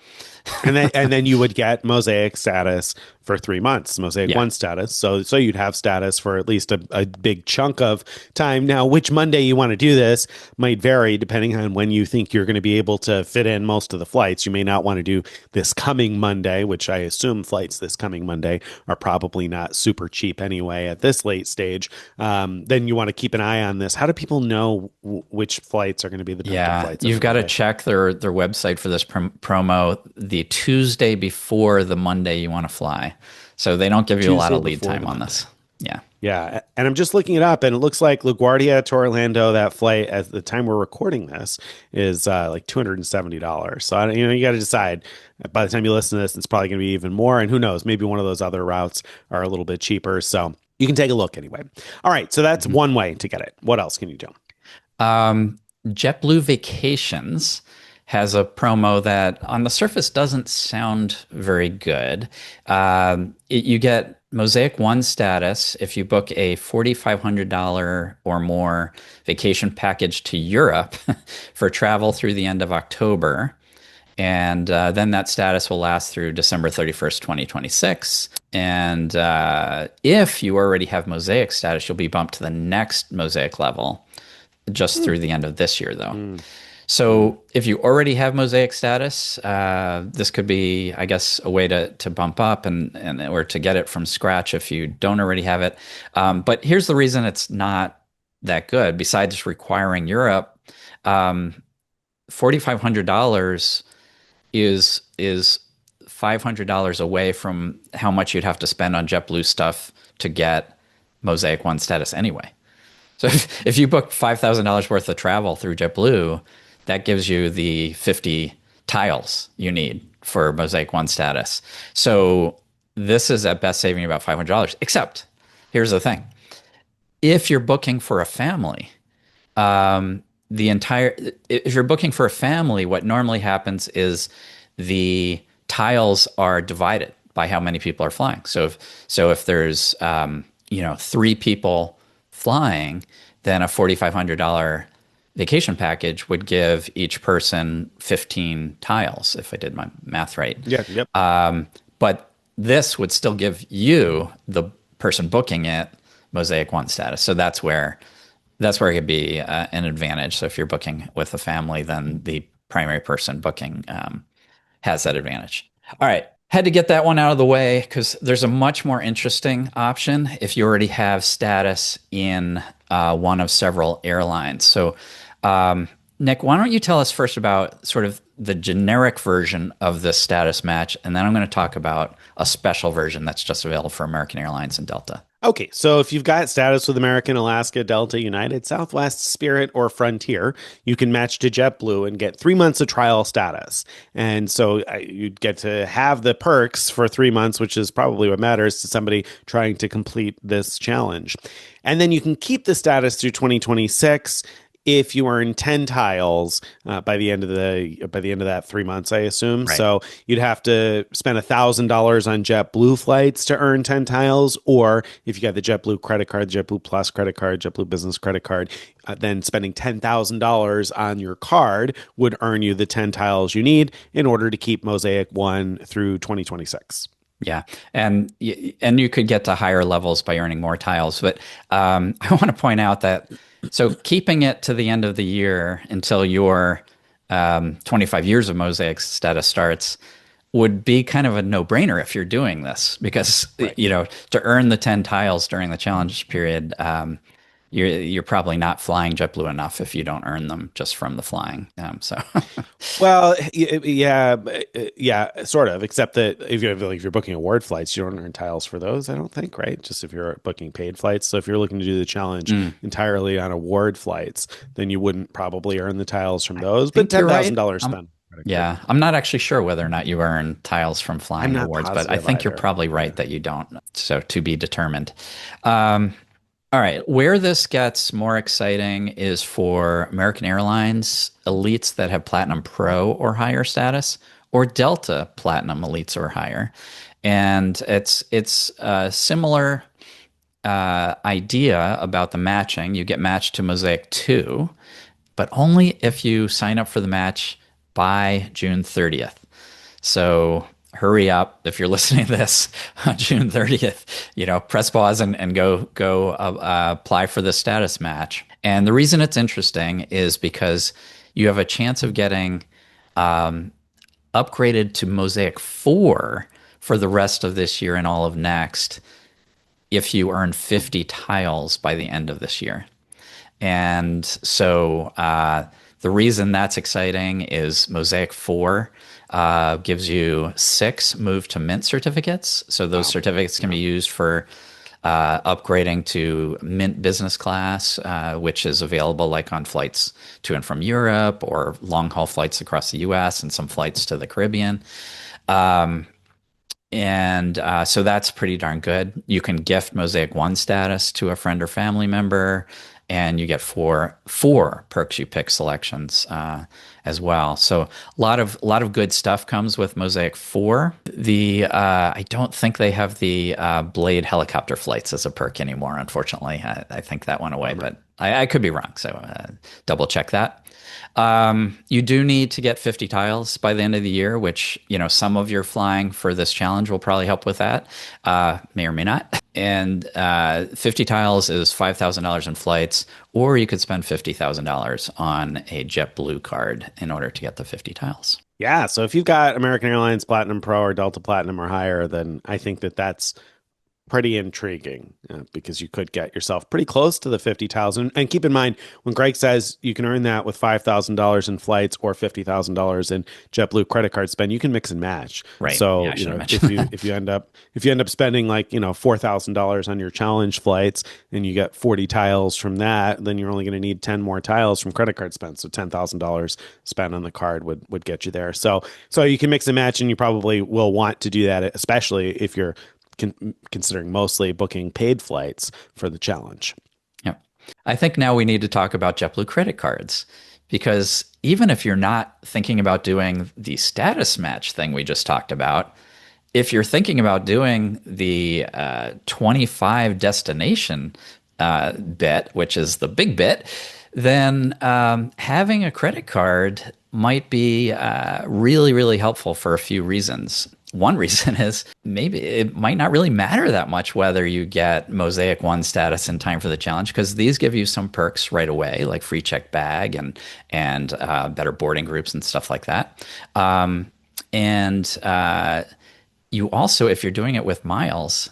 S1: And then you would get Mosaic status for 3 months, Mosaic
S2: Yeah.
S1: 1 status. So you'd have status for at least a big chunk of time. Now, which Monday you want to do this might vary depending on when you think you're going to be able to fit in most of the flights. You may not want to do this coming Monday, which I assume flights this coming Monday are probably not super cheap anyway at this late stage. Then you want to keep an eye on this. How do people know which flights are going to be the Dunkin'
S2: Yeah,
S1: flights
S2: you've
S1: every
S2: got to
S1: Monday?
S2: check their website for this promo the Tuesday before the Monday you want to fly. So they don't give you a lot
S1: Tuesday
S2: of lead
S1: before
S2: time
S1: the
S2: on
S1: Monday.
S2: this. Yeah.
S1: Yeah, and I'm just looking it up, and it looks like LaGuardia to Orlando, that flight at the time we're recording this is like $270. So you got to decide. By the time you listen to this, it's probably going to be even more. And who knows? Maybe one of those other routes are a little bit cheaper. So you can take a look anyway. All right, so that's
S2: Mhm.
S1: one way to get it. What else can you do?
S2: JetBlue Vacations has a promo that on the surface doesn't sound very good. You get Mosaic 1 status if you book a $4,500 or more vacation package to Europe for travel through the end of October. And then that status will last through December 31st, 2026. And if you already have Mosaic status, you'll be bumped to the next Mosaic level just through the end of this year, though.
S1: Mm, mm.
S2: So if you already have Mosaic status, this could be, I guess, a way to bump up and or to get it from scratch if you don't already have it. But here's the reason it's not that good. Besides requiring Europe, um, $4,500 is $500 away from how much you'd have to spend on JetBlue stuff to get Mosaic One status anyway. So if you book $5,000 worth of travel through JetBlue, that gives you the 50 tiles you need for Mosaic One status. So this is at best saving you about $500. Except, here's the thing: if you're booking for a family, the entire if you're booking for a family, what normally happens is the tiles are divided by how many people are flying. So if there's three people flying, then a $4,500 vacation package would give each person 15 tiles, if I did my math right.
S1: Yeah, yep.
S2: But this would still give you, the person booking it, Mosaic One status. So that's where it could be an advantage. So if you're booking with a family, then the primary person booking has that advantage. All right. Had to get that one out of the way because there's a much more interesting option if you already have status in one of several airlines. So, Nick, why don't you tell us first about sort of the generic version of this status match, and then I'm going to talk about a special version that's just available for American Airlines and Delta.
S1: Okay, so if you've got status with American, Alaska, Delta, United, Southwest, Spirit, or Frontier, you can match to JetBlue and get 3 months of trial status. And so you'd get to have the perks for 3 months, which is probably what matters to somebody trying to complete this challenge. And then you can keep the status through 2026 if you earn 10 tiles by the end of that 3 months, I assume.
S2: Right.
S1: So you'd have to spend $1,000 on JetBlue flights to earn 10 tiles, or if you got the JetBlue credit card, JetBlue Plus credit card, JetBlue Business credit card, then spending $10,000 on your card would earn you the 10 tiles you need in order to keep Mosaic One through 2026.
S2: Yeah, and you could get to higher levels by earning more tiles. But I want to point out that keeping it to the end of the year until your 25 years of Mosaic status starts would be kind of a no-brainer if you're doing this because
S1: Right.
S2: To earn the 10 tiles during the challenge period, you're probably not flying JetBlue enough if you don't earn them just from the flying.
S1: Well, yeah, yeah, sort of. Except that if you're booking award flights, you don't earn tiles for those. I don't think, right? Just if you're booking paid flights. So if you're looking to do the challenge entirely on award flights, then you wouldn't probably earn the tiles from those. But
S2: think you're right.
S1: $10,000 spent.
S2: Yeah, I'm not actually sure whether or not you earn tiles from
S1: I'm
S2: flying
S1: not
S2: awards, but I
S1: positive
S2: think you're
S1: either.
S2: probably right that you don't. So to be determined. All right, where this gets more exciting is for American Airlines elites that have Platinum Pro or higher status, or Delta Platinum elites or higher, and it's a similar idea about the matching. You get matched to Mosaic 2, but only if you sign up for the match by June 30th. So hurry up if you're listening to this on June 30th. Press pause and go apply for the status match. And the reason it's interesting is because you have a chance of getting upgraded to Mosaic 4 for the rest of this year and all of next if you earn 50 tiles by the end of this year. And so the reason that's exciting is Mosaic 4 gives you 6 move to mint certificates. So those certificates can be used for upgrading to mint business class, which is available like on flights to and from Europe or long haul flights across the US and some flights to the Caribbean. So that's pretty darn good. You can gift Mosaic One status to a friend or family member, and you get four perks you pick selections as well. So a lot of good stuff comes with Mosaic 4. I don't think they have the Blade helicopter flights as a perk anymore. Unfortunately, I think that went away, but I could be wrong. So double check that. You do need to get 50 tiles by the end of the year, which, some of your flying for this challenge will probably help with that, may or may not. And 50 tiles is $5,000 in flights, or you could spend $50,000 on a JetBlue card in order to get the 50 tiles.
S1: Yeah, so if you've got American Airlines Platinum Pro or Delta Platinum or higher, then I think that's pretty intriguing because you could get yourself pretty close to the 50,000. And keep in mind, when Greg says you can earn that with $5,000 in flights or $50,000 in JetBlue credit card spend, you can mix and match.
S2: Right. Yeah,
S1: So,
S2: I should have
S1: if
S2: mentioned.
S1: you end up spending like, $4,000 on your challenge flights and you get 40 tiles from that, then you're only going to need 10 more tiles from credit card spend. So $10,000 spent on the card would get you there. So you can mix and match, and you probably will want to do that, especially if you're considering mostly booking paid flights for the challenge.
S2: Yeah. I think now we need to talk about JetBlue credit cards because even if you're not thinking about doing the status match thing we just talked about, if you're thinking about doing the 25 destination bit, which is the big bit, then having a credit card might be really, really helpful for a few reasons. One reason is maybe it might not really matter that much whether you get Mosaic 1 status in time for the challenge because these give you some perks right away, like free check bag and better boarding groups and stuff like that. And you also, if you're doing it with miles,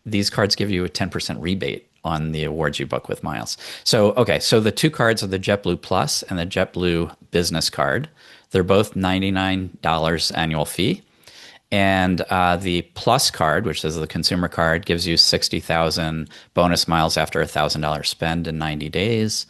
S2: these cards give you a 10% rebate on the awards you book with miles. So, okay, so the two cards are the JetBlue Plus and the JetBlue Business Card. They're both $99 annual fee. And the Plus card, which is the consumer card, gives you 60,000 bonus miles after a $1,000 spend in 90 days.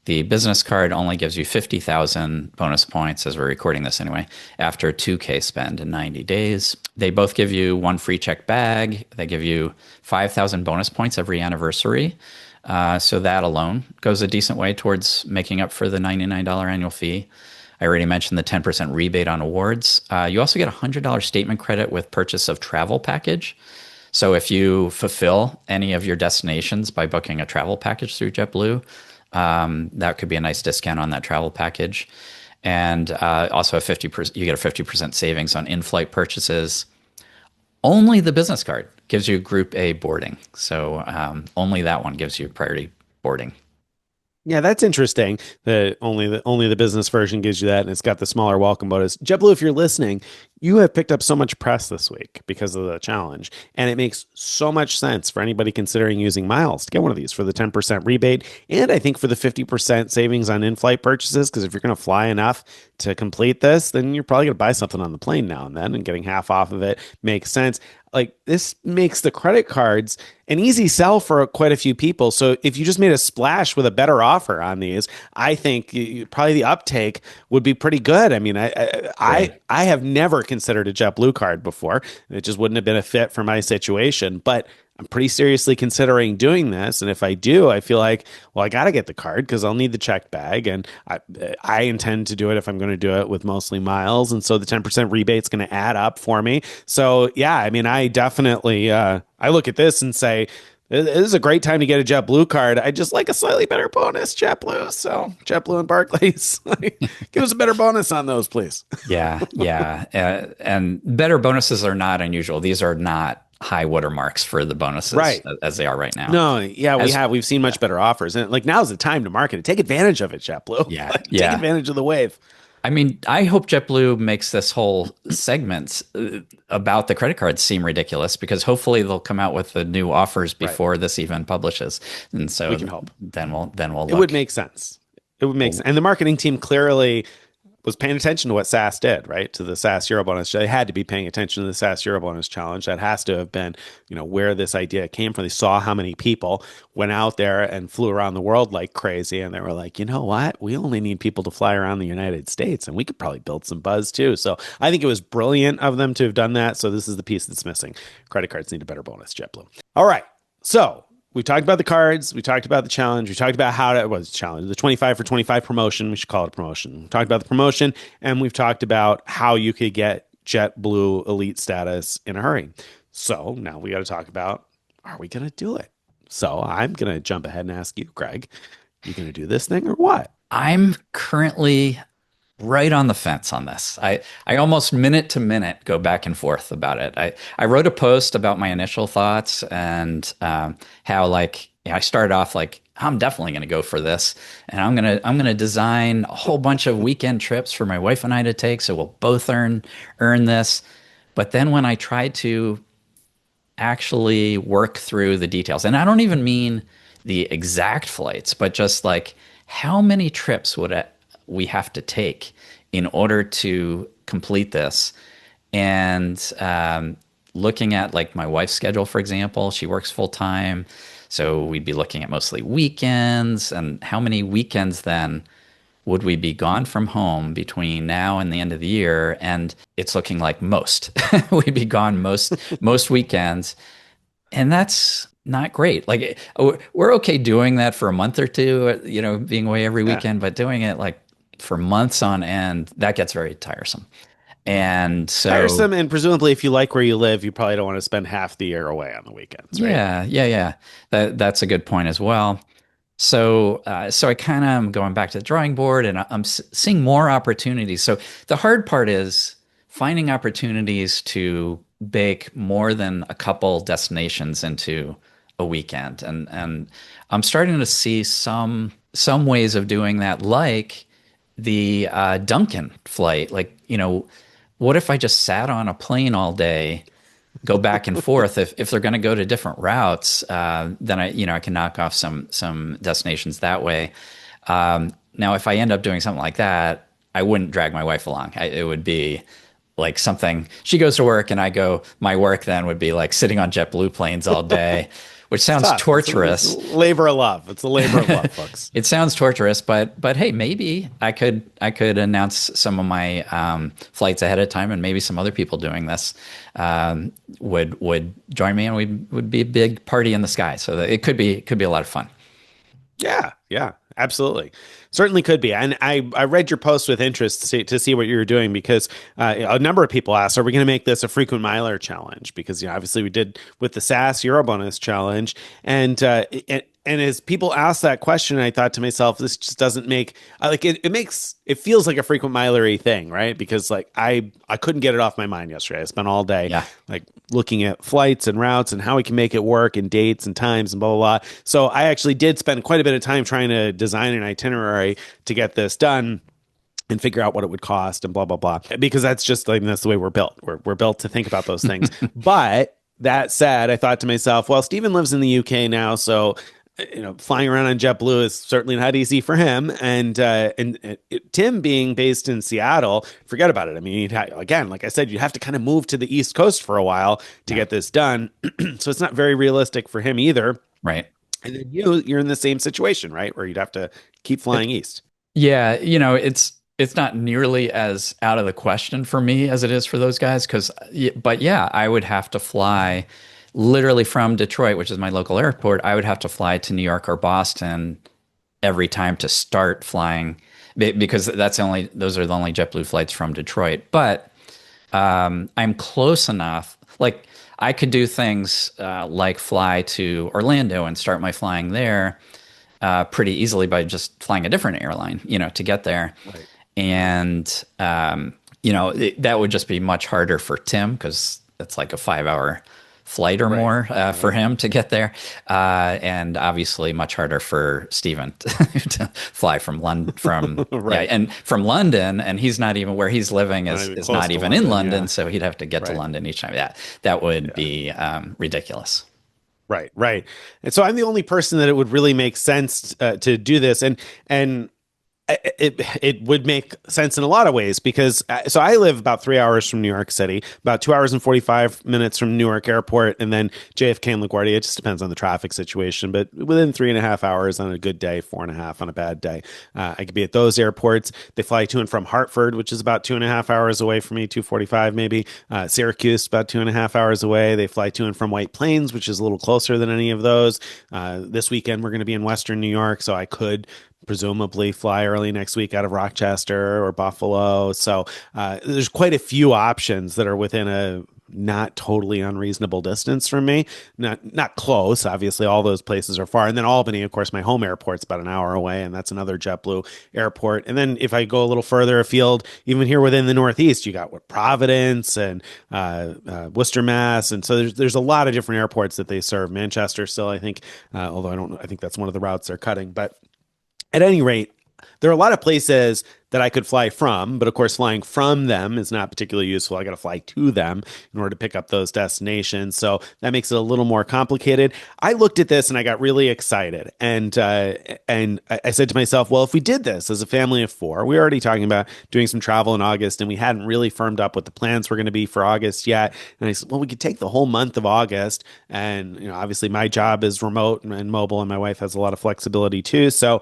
S2: The business card only gives you 50,000 bonus points, as we're recording this anyway, after a 2K spend in 90 days. They both give you one free check bag. They give you 5,000 bonus points every anniversary. So that alone goes a decent way towards making up for the $99 annual fee. I already mentioned the 10% rebate on awards. You also get a $100 statement credit with purchase of travel package. So if you fulfill any of your destinations by booking a travel package through JetBlue, that could be a nice discount on that travel package. And also you get a 50% savings on in-flight purchases. Only the business card gives you group A boarding. So only that one gives you priority boarding.
S1: Yeah, that's interesting. That only the business version gives you that, and it's got the smaller welcome bonus. JetBlue, if you're listening, you have picked up so much press this week because of the challenge, and it makes so much sense for anybody considering using miles to get one of these for the 10% rebate, and I think for the 50% savings on in-flight purchases. Because if you're going to fly enough to complete this, then you're probably going to buy something on the plane now and then, and getting half off of it makes sense. Like, this makes the credit cards an easy sell for quite a few people. So if you just made a splash with a better offer on these, I think probably the uptake would be pretty good. I mean, I have never considered a JetBlue card before. It just wouldn't have been a fit for my situation, but I'm pretty seriously considering doing this. And if I do, I feel like, well, I got to get the card because I'll need the check bag. And I intend to do it if I'm going to do it with mostly miles. And so the 10% rebate's going to add up for me. So yeah, I mean, I definitely, I look at this and say, this is a great time to get a JetBlue card. I just like a slightly better bonus, JetBlue. So JetBlue and Barclays, give us a better bonus on those, please.
S2: Yeah, yeah. And better bonuses are not unusual. These are not high watermarks for the bonuses
S1: Right.
S2: as they are right now.
S1: No, yeah,
S2: As
S1: we've seen much better offers. And like, now's the time to market it. Take advantage of it, JetBlue.
S2: yeah,
S1: Like, take
S2: yeah.
S1: advantage of the wave.
S2: I mean, I hope JetBlue makes this whole segment about the credit cards seem ridiculous because hopefully they'll come out with the new offers
S1: Right.
S2: before this even publishes, and so
S1: We can hope.
S2: then we'll
S1: It would
S2: look.
S1: make sense. It would make sense. And the marketing team clearly was paying attention to what SAS did, right? To the SAS Eurobonus. They had to be paying attention to the SAS Eurobonus challenge. That has to have been, where this idea came from. They saw how many people went out there and flew around the world like crazy. And they were like, you know what? We only need people to fly around the United States and we could probably build some buzz too. So I think it was brilliant of them to have done that. So this is the piece that's missing. Credit cards need a better bonus, JetBlue. All right. So we talked about the cards. We talked about the challenge. We talked about how it was a challenge, the 25 for 25 promotion. We should call it a promotion. We talked about the promotion, and we've talked about how you could get JetBlue elite status in a hurry. So now we got to talk about, are we going to do it? So I'm going to jump ahead and ask you, Greg, you going to do this thing or what?
S2: I'm currently right on the fence on this. I almost minute to minute go back and forth about it. I wrote a post about my initial thoughts and how I started off like I'm definitely going to go for this, and I'm gonna design a whole bunch of weekend trips for my wife and I to take, so we'll both earn this. But then when I tried to actually work through the details. And I don't even mean the exact flights, but just like how many trips we have to take in order to complete this. And looking at like my wife's schedule, for example, she works full time. So we'd be looking at mostly weekends and how many weekends then would we be gone from home between now and the end of the year? And it's looking like most. We'd be gone most weekends, and that's not great. Like we're okay doing that for a month or two, being away every
S1: Yeah.
S2: weekend, but doing it like for months on end, that gets very tiresome. And so,
S1: Tiresome, and presumably, if you like where you live, you probably don't want to spend half the year away on the weekends, right?
S2: yeah, that's a good point as well. So I kind of am going back to the drawing board, and I'm seeing more opportunities. So the hard part is finding opportunities to bake more than a couple destinations into a weekend, and I'm starting to see some ways of doing that, like the Duncan flight. Like, what if I just sat on a plane all day? Go back and forth. If they're going to go to different routes, then I can knock off some destinations that way. Now, if I end up doing something like that, I wouldn't drag my wife along. It would be like something she goes to work and I go. My work then would be like sitting on JetBlue planes all day, which
S1: It's
S2: sounds
S1: tough. It's
S2: torturous.
S1: labor of love. It's a labor of love, folks.
S2: It sounds torturous, but hey, maybe I could announce some of my flights ahead of time, and maybe some other people doing this would join me, and we would be a big party in the sky. So that it could be a lot of fun.
S1: Yeah, yeah, absolutely. Certainly could be. And I read your post with interest to see what you were doing because a number of people asked, are we going to make this a frequent miler challenge? Because, obviously we did with the SAS Eurobonus challenge. And as people asked that question, I thought to myself, this just doesn't make like it feels like a frequent milery thing, right? Because like I couldn't get it off my mind yesterday. I spent all day
S2: Yeah.
S1: like looking at flights and routes and how we can make it work and dates and times and blah blah blah. So I actually did spend quite a bit of time trying to design an itinerary to get this done and figure out what it would cost and blah blah blah. Because that's just like that's the way we're built. We're built to think about those things. But that said, I thought to myself, well, Stephen lives in the UK now, so flying around on JetBlue is certainly not easy for him. And Tim being based in Seattle, forget about it. I mean, again, like I said, you have to kind of move to the East Coast for a while to
S2: Yeah.
S1: get this done. So it's not very realistic for him either.
S2: Right.
S1: And then you're in the same situation, right? Where you'd have to keep flying east.
S2: Yeah, it's not nearly as out of the question for me as it is for those guys but yeah, I would have to fly literally from Detroit, which is my local airport. I would have to fly to New York or Boston every time to start flying because those are the only JetBlue flights from Detroit. But I'm close enough. Like I could do things like fly to Orlando and start my flying there pretty easily by just flying a different airline, to get there.
S1: Right.
S2: And that would just be much harder for Tim because it's like a 5 hour flight or
S1: Right.
S2: more for him to get there, and obviously much harder for Stephen to fly from London, yeah,
S1: Right.
S2: and from London, and he's not even where he's living
S1: Not
S2: is
S1: even
S2: is
S1: close
S2: not
S1: to
S2: even in
S1: London.
S2: London,
S1: Yeah.
S2: so he'd have to get to
S1: Right.
S2: London each time. That would
S1: Yeah.
S2: be ridiculous.
S1: Right, right. And so I'm the only person that it would really make sense to do this, and it would make sense in a lot of ways because so I live about 3 hours from New York City, about 2 hours and 45 minutes from Newark Airport, and then JFK and LaGuardia. It just depends on the traffic situation, but within 3.5 hours on a good day, 4.5 on a bad day, I could be at those airports. They fly to and from Hartford, which is about 2.5 hours away from me, 2:45 maybe. Syracuse, about 2.5 hours away. They fly to and from White Plains, which is a little closer than any of those. This weekend we're going to be in Western New York, so I could presumably fly early next week out of Rochester or Buffalo. So there's quite a few options that are within a not totally unreasonable distance from me. Not close. Obviously, all those places are far. And then Albany, of course, my home airport's about an hour away, and that's another JetBlue airport. And then if I go a little further afield, even here within the Northeast, you got Providence and Worcester, Mass. And so there's a lot of different airports that they serve. Manchester still, I think, although I don't know, I think that's one of the routes they're cutting. But at any rate, there are a lot of places that I could fly from. But of course, flying from them is not particularly useful. I got to fly to them in order to pick up those destinations. So that makes it a little more complicated. I looked at this and I got really excited. And I said to myself, well, if we did this as a family of four, we were already talking about doing some travel in August, and we hadn't really firmed up what the plans were going to be for August yet. And I said, well, we could take the whole month of August. And, obviously my job is remote and mobile, and my wife has a lot of flexibility too. So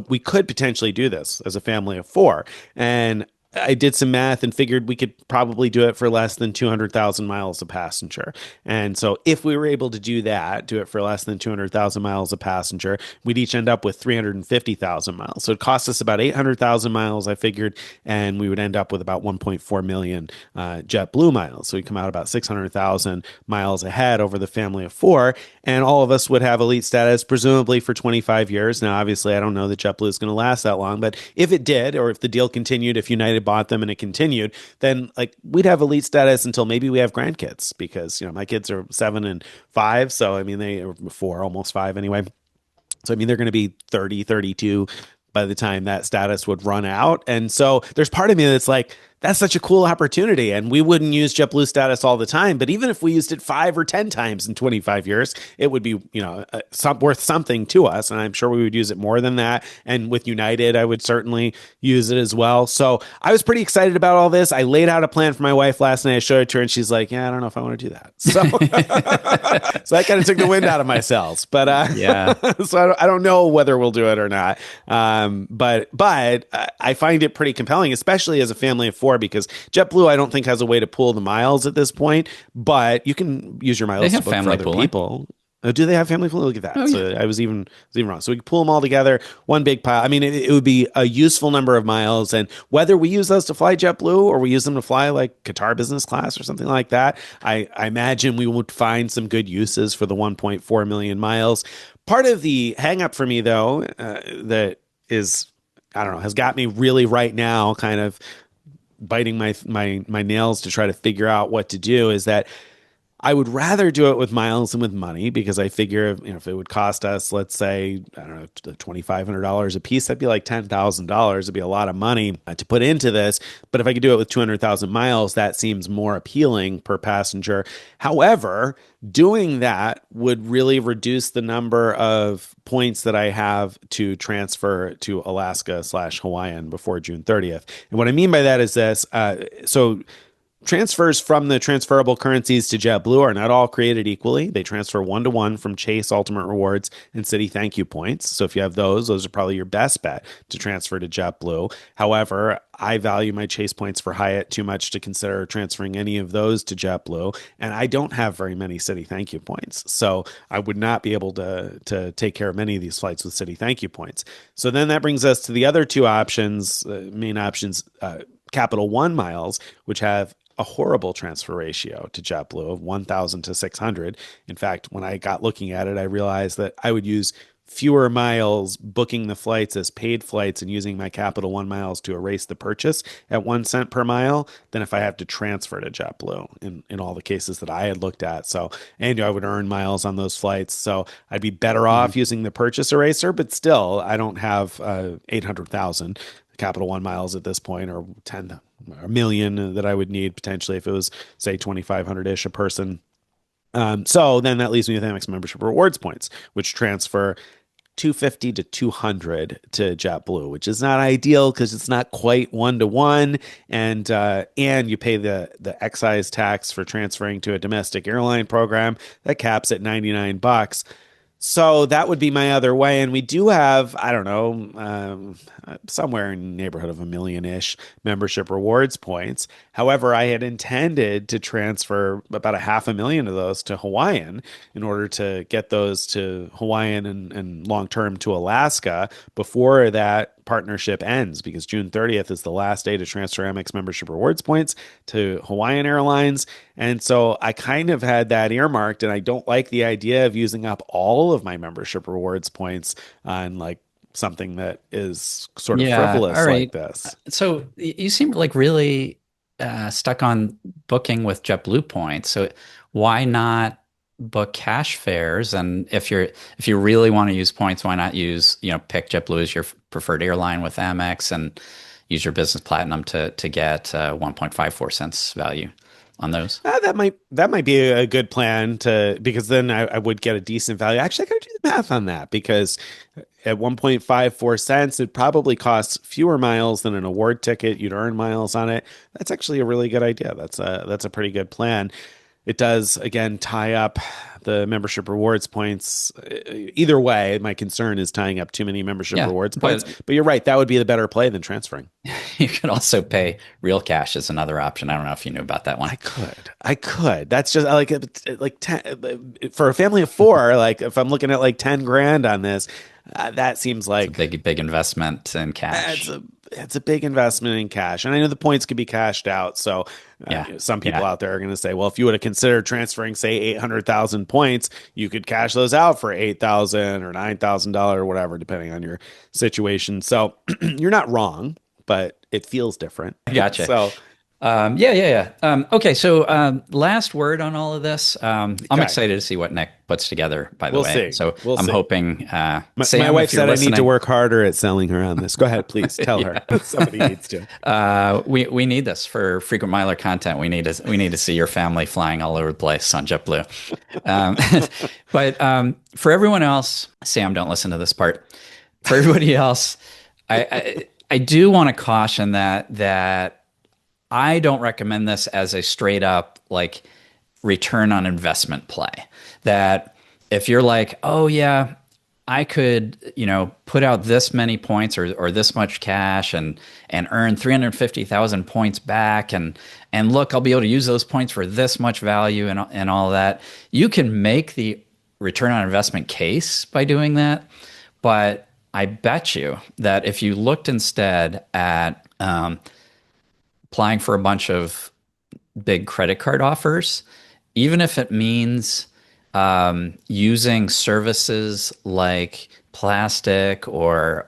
S1: we could potentially do this as a family of four. And I did some math and figured we could probably do it for less than 200,000 miles a passenger. And so if we were able to do that, do it for less than 200,000 miles a passenger, we'd each end up with 350,000 miles. So it cost us about 800,000 miles, I figured, and we would end up with about 1.4 million JetBlue miles. So we'd come out about 600,000 miles ahead over the family of four. And all of us would have elite status, presumably for 25 years. Now, obviously, I don't know that JetBlue is going to last that long, but if it did, or if the deal continued, if United bought them and it continued, then like we'd have elite status until maybe we have grandkids, because my kids are 7 and 5, so I mean they are 4, almost 5 anyway. So I mean they're going to be 30, 32 by the time that status would run out. And so there's part of me that's like, that's such a cool opportunity. And we wouldn't use JetBlue status all the time. But even if we used it 5 or 10 times in 25 years, it would be, worth something to us. And I'm sure we would use it more than that. And with United, I would certainly use it as well. So I was pretty excited about all this. I laid out a plan for my wife last night. I showed it to her and she's like, yeah, I don't know if I want to do that. So, so I kind of took the wind out of my sails. But
S2: Yeah.
S1: so I don't know whether we'll do it or not. But I find it pretty compelling, especially as a family of four, because JetBlue, I don't think, has a way to pool the miles at this point, but you can use your
S2: They
S1: miles to
S2: have
S1: book for
S2: family
S1: other
S2: pooling.
S1: people. Do they have family pooling? Look at that.
S2: Oh, yeah.
S1: So I was even wrong. So we could pool them all together, one big pile. I mean, it would be a useful number of miles, and whether we use those to fly JetBlue or we use them to fly like Qatar business class or something like that, I imagine we would find some good uses for the 1.4 million miles. Part of the hang up for me, though, that is, I don't know, has got me really right now kind of biting my nails to try to figure out what to do, is that I would rather do it with miles than with money, because I figure, if it would cost us, let's say, I don't know, $2,500 a piece, that'd be like $10,000. It'd be a lot of money to put into this. But if I could do it with 200,000 miles, that seems more appealing per passenger. However, doing that would really reduce the number of points that I have to transfer to Alaska/Hawaiian before June 30th. And what I mean by that is this. So transfers from the transferable currencies to JetBlue are not all created equally. They transfer 1-to-1 from Chase Ultimate Rewards and Citi ThankYou points. So if you have those are probably your best bet to transfer to JetBlue. However, I value my Chase points for Hyatt too much to consider transferring any of those to JetBlue, and I don't have very many Citi ThankYou points. So I would not be able to take care of many of these flights with Citi ThankYou points. So then that brings us to the other two options, main options, Capital One miles, which have a horrible transfer ratio to JetBlue of 1,000 to 600. In fact, when I got looking at it, I realized that I would use fewer miles booking the flights as paid flights and using my Capital One miles to erase the purchase at 1 cent per mile than if I have to transfer to JetBlue in all the cases that I had looked at. So, and I would earn miles on those flights. So I'd be better off using the purchase eraser, but still, I don't have 800,000 Capital One miles at this point, or 10 a million that I would need potentially if it was, say, 2,500-ish a person. So then that leaves me with Amex membership rewards points, which transfer 250 to 200 to JetBlue, which is not ideal because it's not quite 1-to-1, and you pay the excise tax for transferring to a domestic airline program that caps at $99. So that would be my other way. And we do have, I don't know, somewhere in the neighborhood of a million-ish membership rewards points. However, I had intended to transfer about 500,000 of those to Hawaiian in order to get those to Hawaiian and long-term to Alaska before that partnership ends, because June 30th is the last day to transfer Amex membership rewards points to Hawaiian Airlines. And so I kind of had that earmarked, and I don't like the idea of using up all of my membership rewards points on like something that is sort of
S2: Yeah.
S1: frivolous
S2: All
S1: like
S2: right.
S1: this.
S2: So you seem like really stuck on booking with JetBlue points. So why not? book cash fares, and if you really want to use points, why not use, pick JetBlue as your preferred airline with Amex and use your business platinum to get 1.54 cents value on those.
S1: That might be a good plan to because then I would get a decent value. Actually, I gotta do the math on that because at 1.54 cents, it probably costs fewer miles than an award ticket. You'd earn miles on it. That's actually a really good idea. That's a pretty good plan. It does again tie up the membership rewards points. Either way, my concern is tying up too many membership
S2: Yeah,
S1: rewards points.
S2: but
S1: But you're right, that would be the better play than transferring.
S2: you could also pay real cash as another option. I don't know if you knew about that one.
S1: I could. That's just like 10 for a family of four. Like if I'm looking at like 10 grand on this, that seems
S2: It's a
S1: like
S2: big investment in
S1: it's
S2: cash.
S1: a big investment in cash. And I know the points could be cashed out. So
S2: Yeah,
S1: some people
S2: yeah.
S1: out there are going to say, well, if you would have considered transferring, say, 800,000 points, you could cash those out for 8,000 or $9,000 or whatever, depending on your situation. So you're not wrong, but it feels different.
S2: Gotcha.
S1: So,
S2: Yeah. Okay, so last word on all of this. I'm
S1: okay,
S2: excited to see what Nick puts together, by the
S1: we'll
S2: way.
S1: see.
S2: So
S1: We'll
S2: I'm
S1: see.
S2: hoping,
S1: My
S2: Sam,
S1: wife
S2: if you're
S1: said I need to
S2: listening,
S1: work harder at selling her on this. Go ahead, please tell her.
S2: yeah,
S1: Somebody needs to.
S2: we need this for frequent miler content. We need to see your family flying all over the place on JetBlue. Um, but for everyone else, Sam, don't listen to this part. For everybody else, I do want to caution that I don't recommend this as a straight up like return on investment play. That if you're like, oh yeah, I could, put out this many points or this much cash and earn 350,000 points back and look, I'll be able to use those points for this much value and all of that. You can make the return on investment case by doing that, but I bet you that if you looked instead at applying for a bunch of big credit card offers, even if it means using services like Plastic or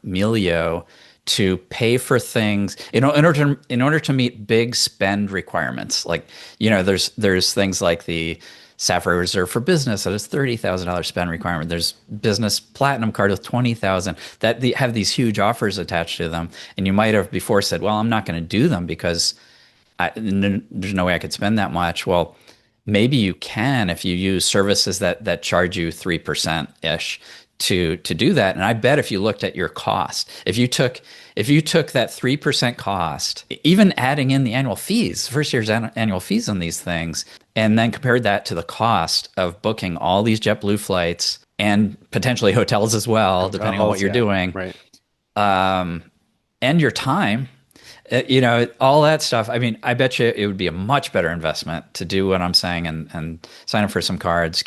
S2: Melio to pay for things, in order to meet big spend requirements. Like, there's things like the Sapphire Reserve for Business that is $30,000 spend requirement. There's Business Platinum card with 20,000 that have these huge offers attached to them. And you might have before said, well, I'm not going to do them because there's no way I could spend that much. Well, maybe you can if you use services that charge you 3% ish to do that. And I bet if you looked at your cost, if you took that 3% cost, even adding in the annual fees, first year's annual fees on these things, and then compared that to the cost of booking all these JetBlue flights and potentially hotels as well, depending on what
S1: Hotels,
S2: you're
S1: yeah,
S2: doing,
S1: right.
S2: and your time, all that stuff. I mean, I bet you it would be a much better investment to do what I'm saying and sign up for some cards.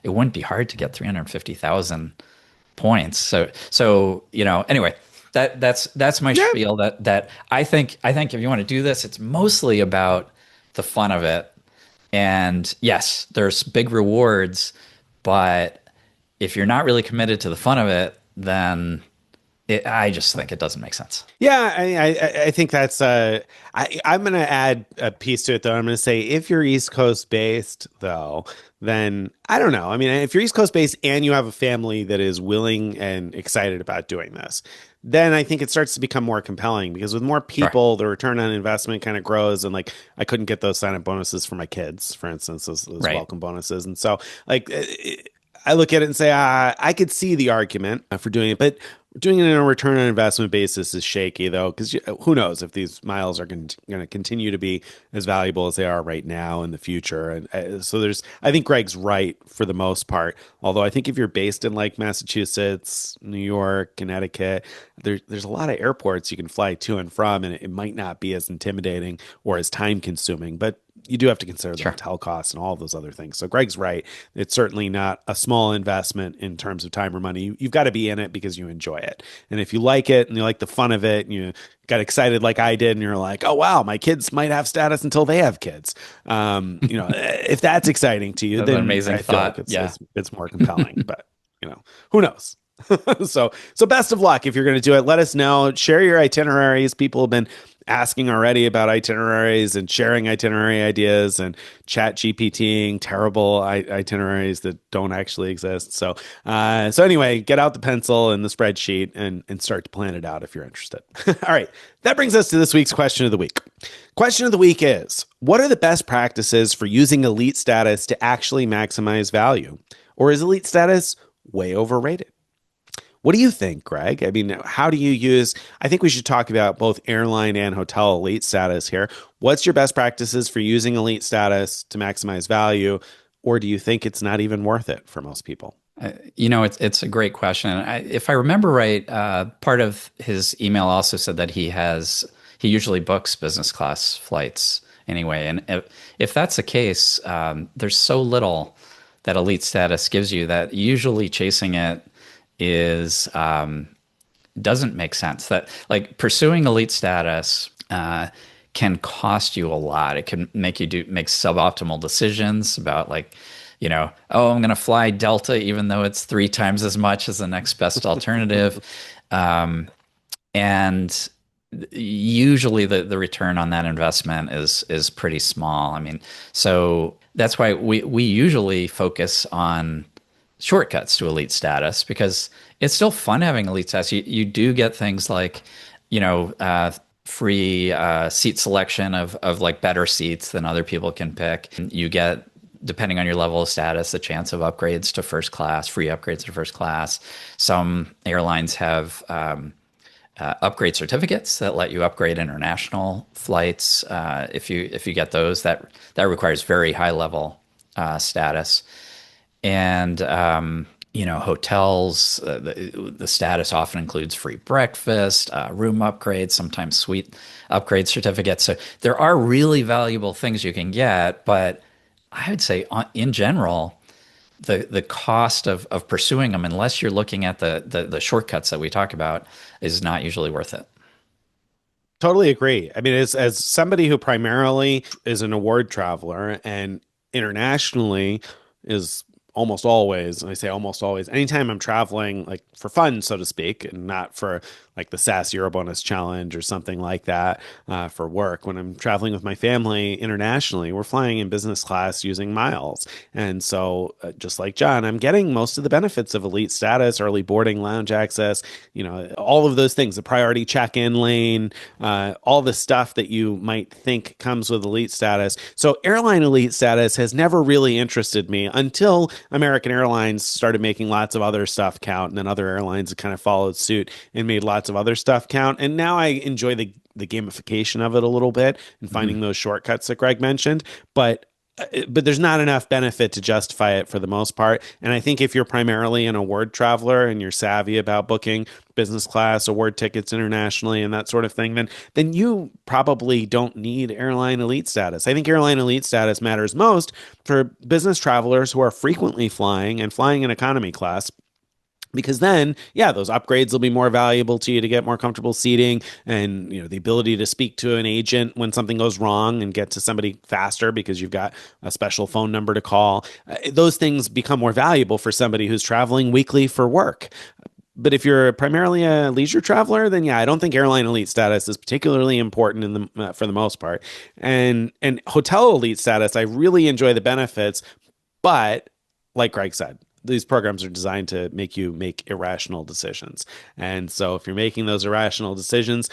S2: It wouldn't be hard to get 350,000 points. So anyway, that's my
S1: Yeah,
S2: spiel. That I think if you want to do this, it's mostly about the fun of it. And yes, there's big rewards, but if you're not really committed to the fun of it, then I just think it doesn't make sense.
S1: yeah. I think that's. I'm going to add a piece to it though. I'm going to say if you're East Coast based though, then I don't know. I mean, if you're East Coast based and you have a family that is willing and excited about doing this, then I think it starts to become more compelling because with more
S2: Sure.
S1: people, the return on investment kind of grows. And like, I couldn't get those sign up bonuses for my kids, for instance, those
S2: Right.
S1: welcome bonuses. And so, like, I look at it and say, I could see the argument for doing it, but doing it on a return on investment basis is shaky, though, because who knows if these miles are going to continue to be as valuable as they are right now in the future. And so I think Greg's right for the most part. Although I think if you're based in like Massachusetts, New York, Connecticut, there's a lot of airports you can fly to and from, and it might not be as intimidating or as time consuming, but you do have to consider the
S2: Sure.
S1: hotel costs and all of those other things. So Greg's right. It's certainly not a small investment in terms of time or money. You've got to be in it because you enjoy it. And if you like it and you like the fun of it and you got excited like I did and you're like, oh, wow, my kids might have status until they have kids. If that's exciting to you,
S2: That's an
S1: then
S2: amazing
S1: I feel like
S2: thought. Yeah.
S1: it's more compelling. But, who knows? So best of luck if you're going to do it. Let us know. Share your itineraries. People have been asking already about itineraries and sharing itinerary ideas and chat GPTing terrible itineraries that don't actually exist. So anyway, get out the pencil and the spreadsheet and start to plan it out if you're interested. All right. That brings us to this week's question of the week. Question of the week is, what are the best practices for using elite status to actually maximize value? Or is elite status way overrated? What do you think, Greg? I mean, how do you use? I think we should talk about both airline and hotel elite status here. What's your best practices for using elite status to maximize value? Or do you think it's not even worth it for most people?
S2: It's a great question. If I remember right, part of his email also said that he usually books business class flights anyway. And if that's the case, there's so little that elite status gives you that usually chasing it is doesn't make sense. That like pursuing elite status can cost you a lot. It can make you make suboptimal decisions about like, oh, I'm going to fly Delta even though it's 3 times as much as the next best alternative. And usually the return on that investment is pretty small. I mean, so that's why we usually focus on shortcuts to elite status because it's still fun having elite status. You do get things like, free seat selection of like better seats than other people can pick. You get, depending on your level of status, the chance of upgrades to first class, free upgrades to first class. Some airlines have upgrade certificates that let you upgrade international flights. If you get those, that requires very high level status. And hotels, the status often includes free breakfast, room upgrades, sometimes suite upgrade certificates. So there are really valuable things you can get, but I would say in general, the cost of pursuing them, unless you're looking at the shortcuts that we talk about, is not usually worth it.
S1: Totally agree. I mean, as somebody who primarily is an award traveler and internationally is almost always, and I say almost always, anytime I'm traveling like for fun, so to speak, and not for like the SAS Eurobonus challenge or something like that for work. When I'm traveling with my family internationally, we're flying in business class using miles. And so just like John, I'm getting most of the benefits of elite status, early boarding, lounge access, all of those things, the priority check-in lane, all the stuff that you might think comes with elite status. So airline elite status has never really interested me until American Airlines started making lots of other stuff count, and then other airlines kind of followed suit and made lots of other stuff count. And now I enjoy the gamification of it a little bit and finding those shortcuts that Greg mentioned. But there's not enough benefit to justify it for the most part. And I think if you're primarily an award traveler and you're savvy about booking business class award tickets internationally and that sort of thing, then you probably don't need airline elite status. I think airline elite status matters most for business travelers who are frequently flying and flying in economy class. Because then, yeah, those upgrades will be more valuable to you to get more comfortable seating and, the ability to speak to an agent when something goes wrong and get to somebody faster because you've got a special phone number to call. Those things become more valuable for somebody who's traveling weekly for work. But if you're primarily a leisure traveler, then yeah, I don't think airline elite status is particularly important for the most part. And hotel elite status, I really enjoy the benefits, but like Greg said, these programs are designed to make you make irrational decisions. And so if you're making those irrational decisions,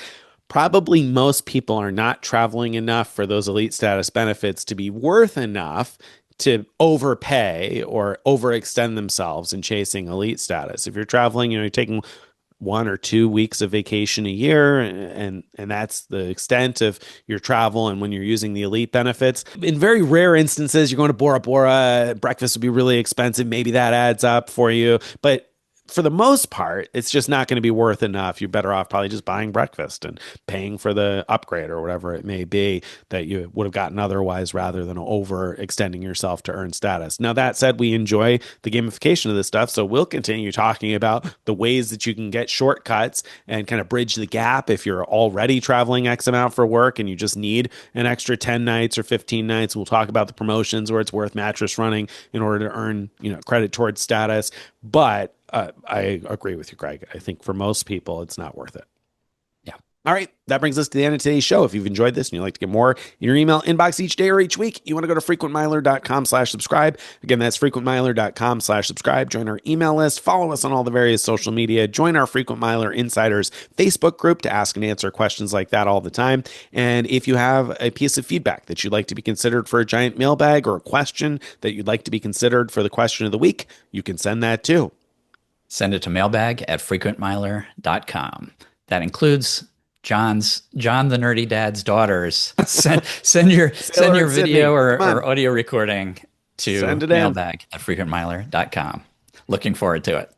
S1: probably most people are not traveling enough for those elite status benefits to be worth enough to overpay or overextend themselves in chasing elite status. If you're traveling, you're taking 1 or 2 weeks of vacation a year, and that's the extent of your travel. And when you're using the elite benefits, in very rare instances, you're going to Bora Bora, breakfast would be really expensive. Maybe that adds up for you, but for the most part, it's just not going to be worth enough. You're better off probably just buying breakfast and paying for the upgrade or whatever it may be that you would have gotten otherwise rather than overextending yourself to earn status. Now, that said, we enjoy the gamification of this stuff. So we'll continue talking about the ways that you can get shortcuts and kind of bridge the gap if you're already traveling X amount for work and you just need an extra 10 nights or 15 nights. We'll talk about the promotions where it's worth mattress running in order to earn, credit towards status. But I agree with you, Greg. I think for most people, it's not worth it.
S2: Yeah.
S1: All right, that brings us to the end of today's show. If you've enjoyed this and you'd like to get more in your email inbox each day or each week, you want to go to frequentmiler.com/subscribe. Again, that's frequentmiler.com/subscribe. Join our email list, follow us on all the various social media, join our Frequent Miler Insiders Facebook group to ask and answer questions like that all the time. And if you have a piece of feedback that you'd like to be considered for a giant mailbag or a question that you'd like to be considered for the question of the week, you can send that too.
S2: Send it to mailbag@frequentmiler.com. That includes John the Nerdy Dad's daughters. Send your video or audio recording to mailbag@frequentmiler.com. Looking forward to it.